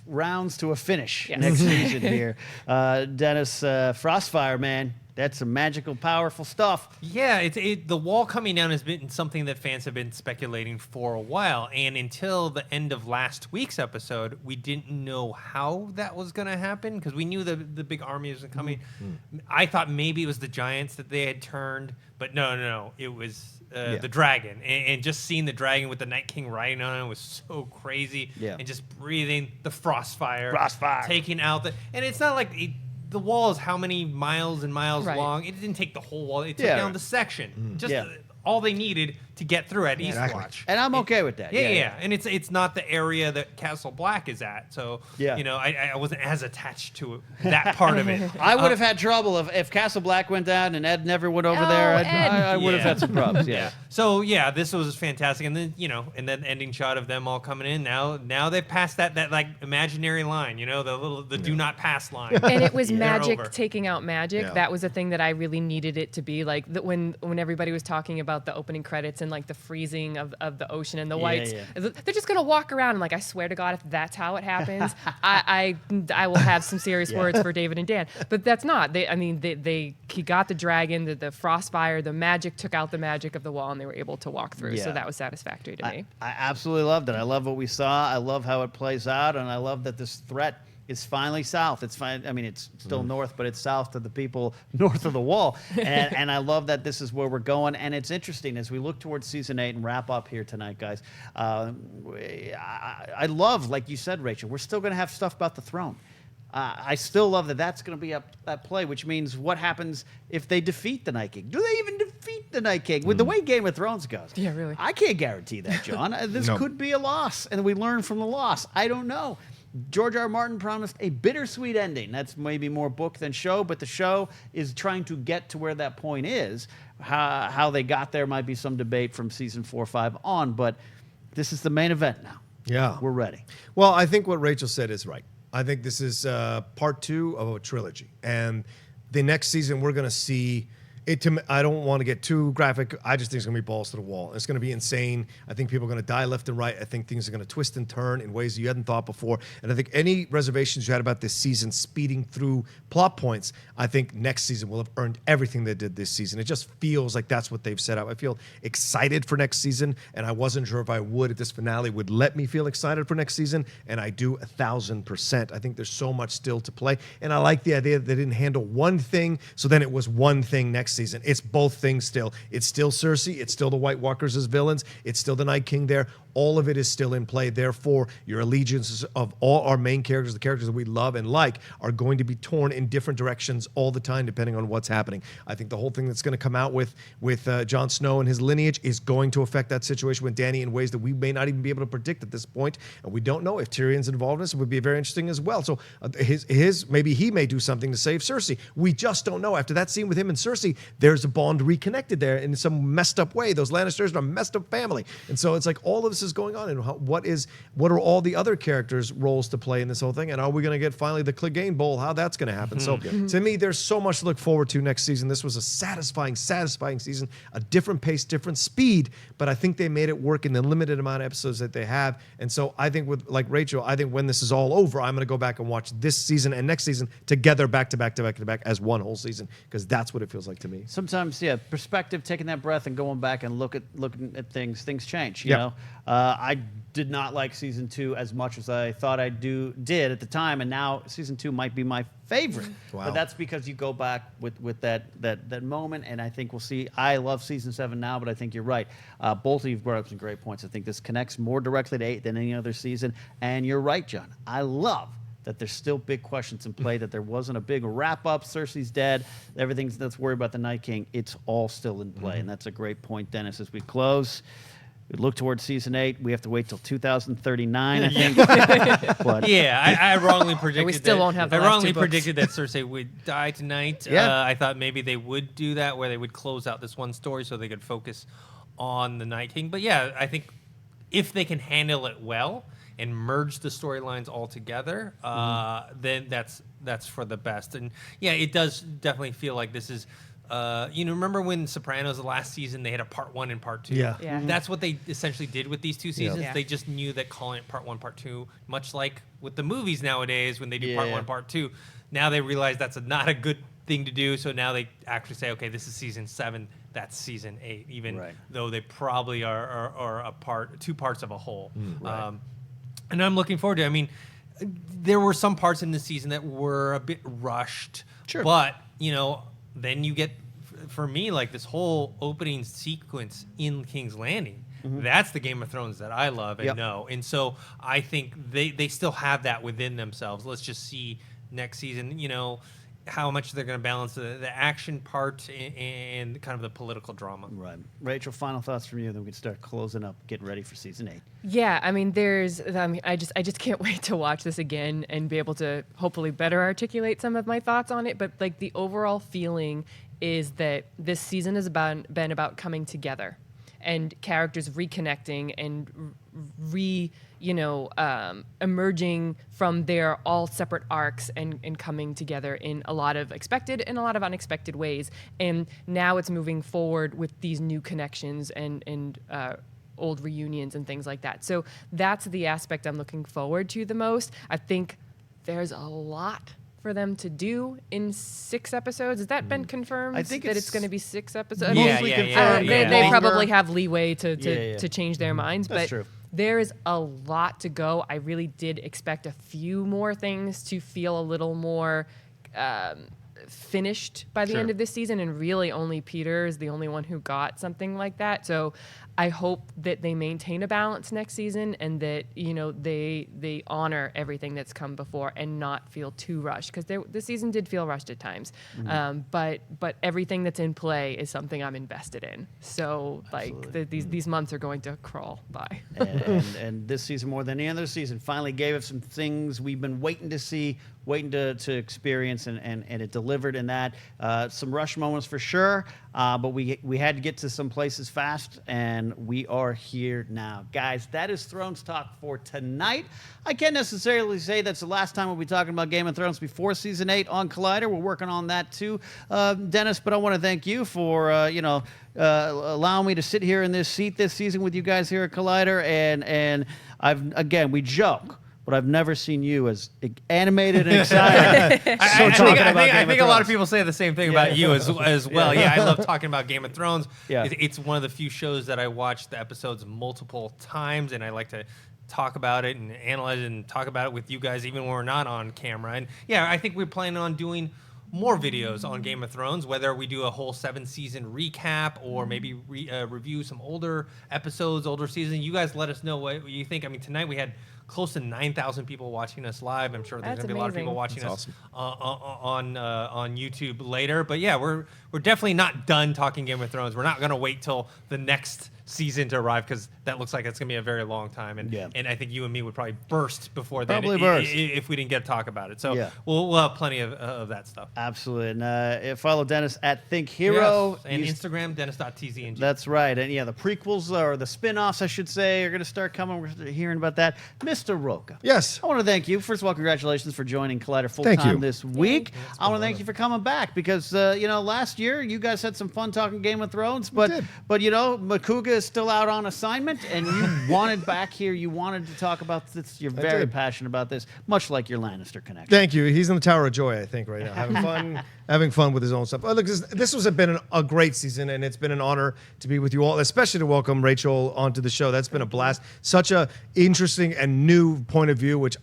rounds to a finish next season here. Dennis, Frostfire, man. That's some magical, powerful stuff. Yeah, the wall coming down has been something that fans have been speculating for a while, and until the end of last week's episode, we didn't know how that was going to happen because we knew the big army was coming. I thought maybe it was the giants that they had turned, but no, it was the dragon, and just seeing the dragon with the Night King riding on it was so crazy, and just breathing the frostfire, taking out and it's not like the wall is how many miles and miles long. It didn't take the whole wall. It took down the section. Just all they needed to get through at Eastwatch. And I'm okay with that. Yeah. And it's not the area that Castle Black is at. So, you know, I wasn't as attached to that part of it. I would have had trouble if Castle Black went down and Ed never went over there. I would have had some problems. So, this was fantastic. And then, you know, and then ending shot of them all coming in. Now they've passed that like imaginary line, you know, the do not pass line. And it was magic taking out magic. That was the thing that I really needed it to be. Like when everybody was talking about the opening credits and and like the freezing of the ocean and the whites. yeah. They're just gonna walk around and like, I swear to God, if that's how it happens, I will have some serious words for David and Dan. But that's not. He got the dragon, the frostfire, the magic took out the magic of the wall, and they were able to walk through. So Yeah. that was satisfactory to me. I absolutely loved it. I love what we saw. I love how it plays out, and I love that this threat is finally south. It's fine. I mean, it's still north, but it's south to the people north of the wall. And I love that this is where we're going. And it's interesting as we look towards season 8 and wrap up here tonight, guys. I love, like you said, Rachel, we're still going to have stuff about the throne. I still love that that's going to be at play, which means what happens if they defeat the Night King? Do they even defeat the Night King? With the way Game of Thrones goes, Yeah, really. I can't guarantee that, John. This No. could be a loss, and we learn from the loss. I don't know. George R. R. Martin promised a bittersweet ending. That's maybe more book than show, but the show is trying to get to where that point is. How they got there might be some debate from season 4 or 5 on, but this is the main event now. Yeah. We're ready. Well, I think what Rachel said is right. I think this is part 2 of a trilogy. And the next season, we're going to see it. I don't want to get too graphic. I just think it's going to be balls to the wall. It's going to be insane. I think people are going to die left and right. I think things are going to twist and turn in ways you hadn't thought before. And I think any reservations you had about this season speeding through plot points, I think next season will have earned everything they did this season. It just feels like that's what they've set out. I feel excited for next season, and I wasn't sure if I would, if this finale would let me feel excited for next season, and I do 1,000%. I think there's so much still to play, and I like the idea that they didn't handle one thing, so then it was one thing next season. It's both things still. It's still Cersei. It's still the White Walkers as villains. It's still the Night King there. All of it is still in play. Therefore, your allegiances of all our main characters, the characters that we love and like, are going to be torn in different directions all the time, depending on what's happening. I think the whole thing that's going to come out with Jon Snow and his lineage is going to affect that situation with Dany in ways that we may not even be able to predict at this point. And we don't know if Tyrion's involved in this. It would be very interesting as well. So maybe he may do something to save Cersei. We just don't know. After that scene with him and Cersei, there's a bond reconnected there in some messed up way. Those Lannisters are a messed up family. And so it's like all of this is going on, and what are all the other characters' roles to play in this whole thing, and are we going to get finally the Clegane Bowl, how that's going to happen. So to me, there's so much to look forward to next season. This was a satisfying season, a different pace, different speed, but I think they made it work in the limited amount of episodes that they have. And so I think like Rachel, I think when this is all over, I'm going to go back and watch this season and next season together, back to back as one whole season, because that's what it feels like to me. Sometimes, yeah, perspective, taking that breath and going back and looking at things change. You Yep. know, I did not like season 2 as much as I thought I did at the time, and now season 2 might be my favorite. Wow. But that's because you go back with that moment, and I think we'll see. I love season 7 now, but I think you're right. Both of you brought up some great points. I think this connects more directly to 8 than any other season, and you're right, John. I love that there's still big questions in play, that there wasn't a big wrap-up. Cersei's dead. Everything's that's worried about the Night King. It's all still in play, and that's a great point, Dennis, as we close. We look towards season 8. We have to wait till 2039, I think. But Yeah, I wrongly predicted. we still won't have the I last wrongly 2 books. predicted that Cersei would die tonight. Yeah. I thought maybe they would do that, where they would close out this one story so they could focus on the Night King. But yeah, I think if they can handle it well and merge the storylines all together, then that's for the best. And yeah, it does definitely feel like this is. Remember when Sopranos the last season, they had a part 1 and part 2? Yeah. Yeah. That's what they essentially did with these 2 seasons. Yeah. They just knew that calling it part 1, part 2, much like with the movies nowadays when they do part Yeah. 1, part 2, now they realize that's not a good thing to do. So now they actually say, okay, this is season 7, that's season 8, even Right. though they probably are 2 parts of a whole. Right. And I'm looking forward to it. I mean, there were some parts in the season that were a bit rushed. Sure. But, then you get, for me, like this whole opening sequence in King's Landing. That's the Game of Thrones that I love and Yep. know. And so I think they still have that within themselves. Let's just see next season, how much they're going to balance the action part and kind of the political drama. right. Rachel, final thoughts from you, then we can start closing up, getting ready for season 8. Yeah, I mean, I just can't wait to watch this again and be able to hopefully better articulate some of my thoughts on it. But like the overall feeling is that this season has been about coming together. and characters reconnecting and emerging from their all separate arcs and coming together in a lot of expected and a lot of unexpected ways. And now it's moving forward with these new connections and old reunions and things like that. So that's the aspect I'm looking forward to the most. I think there's a lot for them to do in 6 episodes. Has that been confirmed? I think that it's it's going to be 6 episodes. mostly confirmed. They Longer. probably have leeway to Yeah. change their minds, That's but true. there is a lot to go. I really did expect a few more things to feel a little more finished by the end of this season, and really only Peter is the only one who got something like that. So I hope that they maintain a balance next season, and that they honor everything that's come before and not feel too rushed, because the season did feel rushed at times. But everything that's in play is something I'm invested in. So these months are going to crawl by. and this season, more than any other season, finally gave us some things we've been waiting to see, waiting to experience, and it delivered in that. Some rush moments for sure, but we had to get to some places fast, and we are here now. Guys, that is Thrones Talk for tonight. I can't necessarily say that's the last time we'll be talking about Game of Thrones before Season 8 on Collider. We're working on that too, Dennis, but I want to thank you for, allowing me to sit here in this seat this season with you guys here at Collider, and we joke, but I've never seen you as animated and excited. I think a lot of people say the same thing about you as well. Yeah, I love talking about Game of Thrones. Yeah. It's one of the few shows that I watch the episodes multiple times, and I like to talk about it and analyze it and talk about it with you guys even when we're not on camera. And yeah, I think we're planning on doing more videos on Game of Thrones, whether we do a whole 7-season recap or maybe review some older episodes, older seasons. You guys let us know what you think. I mean, tonight we had close to 9,000 people watching us live. I'm sure there's going to be a lot of people watching us on YouTube later. But yeah, we're definitely not done talking Game of Thrones. We're not going to wait till the next season to arrive, because that looks like it's going to be a very long time. And I think you and me would probably burst before then if we didn't get to talk about it. So we'll have plenty of that stuff. Absolutely. And follow Dennis at Think Hero. Yes. And Instagram, Dennis.tzng. That's right. And the prequels, or the spin-offs, I should say, are going to start coming. We're hearing about that. Mr. Rocha. Yes. I want to thank you. First of all, congratulations for joining Collider full-time this week. I want to thank you for coming back, because, last year you guys had some fun talking Game of Thrones, but Makuga is still out on assignment, and you wanted back here. You wanted to talk about this. You're very passionate about this, much like your Lannister connection. Thank you. He's in the Tower of Joy, I think, right now, having fun with his own stuff. Look, this has been a great season, and it's been an honor to be with you all, especially to welcome Rachel onto the show. That's been a blast. Such a interesting and new point of view, which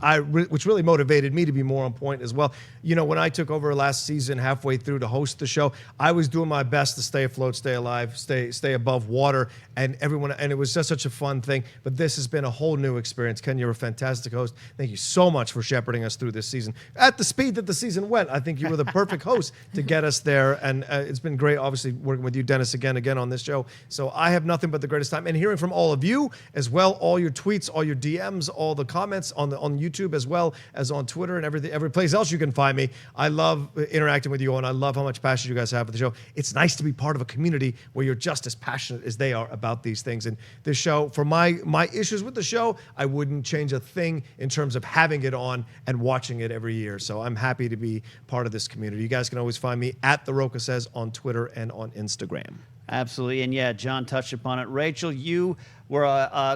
really motivated me to be more on point as well. When I took over last season, halfway through to host the show, I was doing my best to stay afloat, stay alive, stay above water, and it was just such a fun thing. But this has been a whole new experience. Ken, you're a fantastic host. Thank you so much for shepherding us through this season at the speed that the season went. I think you were the perfect host to get us there, and it's been great, obviously, working with you, Dennis, again on this show. So I have nothing but the greatest time, and hearing from all of you as well, all your tweets, all your DMs, all the comments on YouTube, as well as on Twitter and every place else you can find me. I love interacting with you, and I love how much passion you guys have for the show. It's nice to be part of a community where you're just as passionate as they are about these things. And this show, for my issues with the show, I wouldn't change a thing in terms of having it on and watching it every year. So I'm happy to be part of this community. You guys can always find me at The Rocha Says on Twitter and on Instagram. Absolutely. And John touched upon it. Rachel, you were,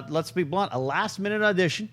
let's be blunt, a last-minute audition.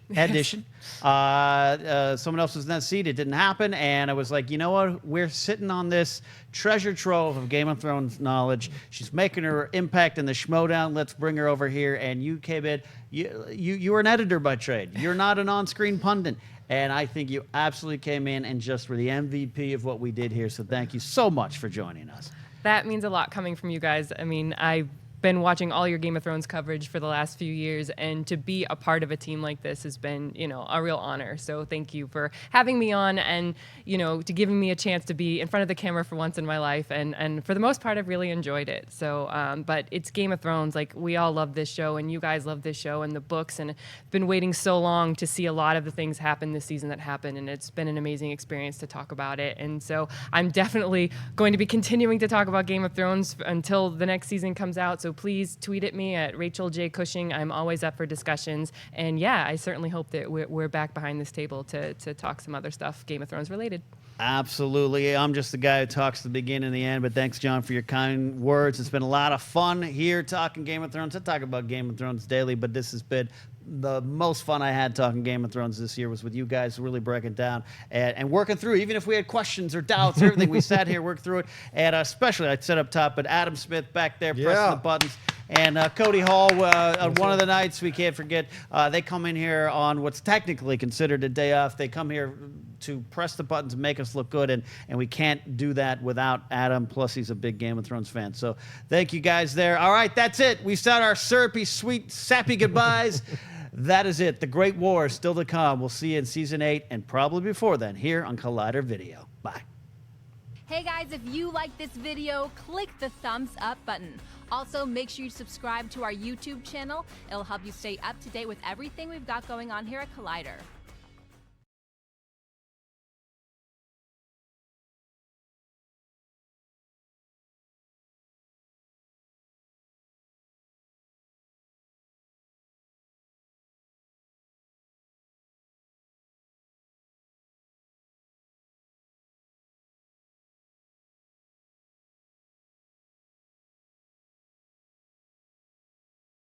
Someone else was in that seat. It didn't happen. And I was like, you know what? We're sitting on this treasure trove of Game of Thrones knowledge. She's making her impact in the Schmodown. Let's bring her over here. And you came in. You were an editor by trade. You're not an on-screen pundit. And I think you absolutely came in and just were the MVP of what we did here. So thank you so much for joining us. That means a lot coming from you guys. I mean, I've been watching all your Game of Thrones coverage for the last few years, and to be a part of a team like this has been, a real honor. So thank you for having me on, and, to giving me a chance to be in front of the camera for once in my life. And for the most part, I've really enjoyed it. So, but it's Game of Thrones. Like, we all love this show, and you guys love this show and the books, and been waiting so long to see a lot of the things happen this season that happened, and it's been an amazing experience to talk about it. And so I'm definitely going to be continuing to talk about Game of Thrones until the next season comes out. So So please tweet at me at Rachel J. Cushing. I'm always up for discussions. And yeah, I certainly hope that we're back behind this table to talk some other stuff Game of Thrones related. Absolutely. I'm just the guy who talks the beginning and the end, but thanks, John, for your kind words. It's been a lot of fun here talking Game of Thrones. I talk about Game of Thrones daily, but this has been the most fun I had talking Game of Thrones this year was with you guys, really breaking down and working through, even if we had questions or doubts, everything, we sat here, worked through it. And especially, I said up top, but Adam Smith back there pressing the buttons. And Cody Hall, on one of the nights, we can't forget, they come in here on what's technically considered a day off. They come here to press the buttons and make us look good, and we can't do that without Adam, plus he's a big Game of Thrones fan. So thank you guys there. All right, that's it. We've said our syrupy, sweet, sappy goodbyes. That is it. The Great War is still to come. We'll see you in Season 8, and probably before then, here on Collider Video. Bye. Hey guys, if you like this video, click the thumbs up button. Also, make sure you subscribe to our YouTube channel. It'll help you stay up to date with everything we've got going on here at Collider.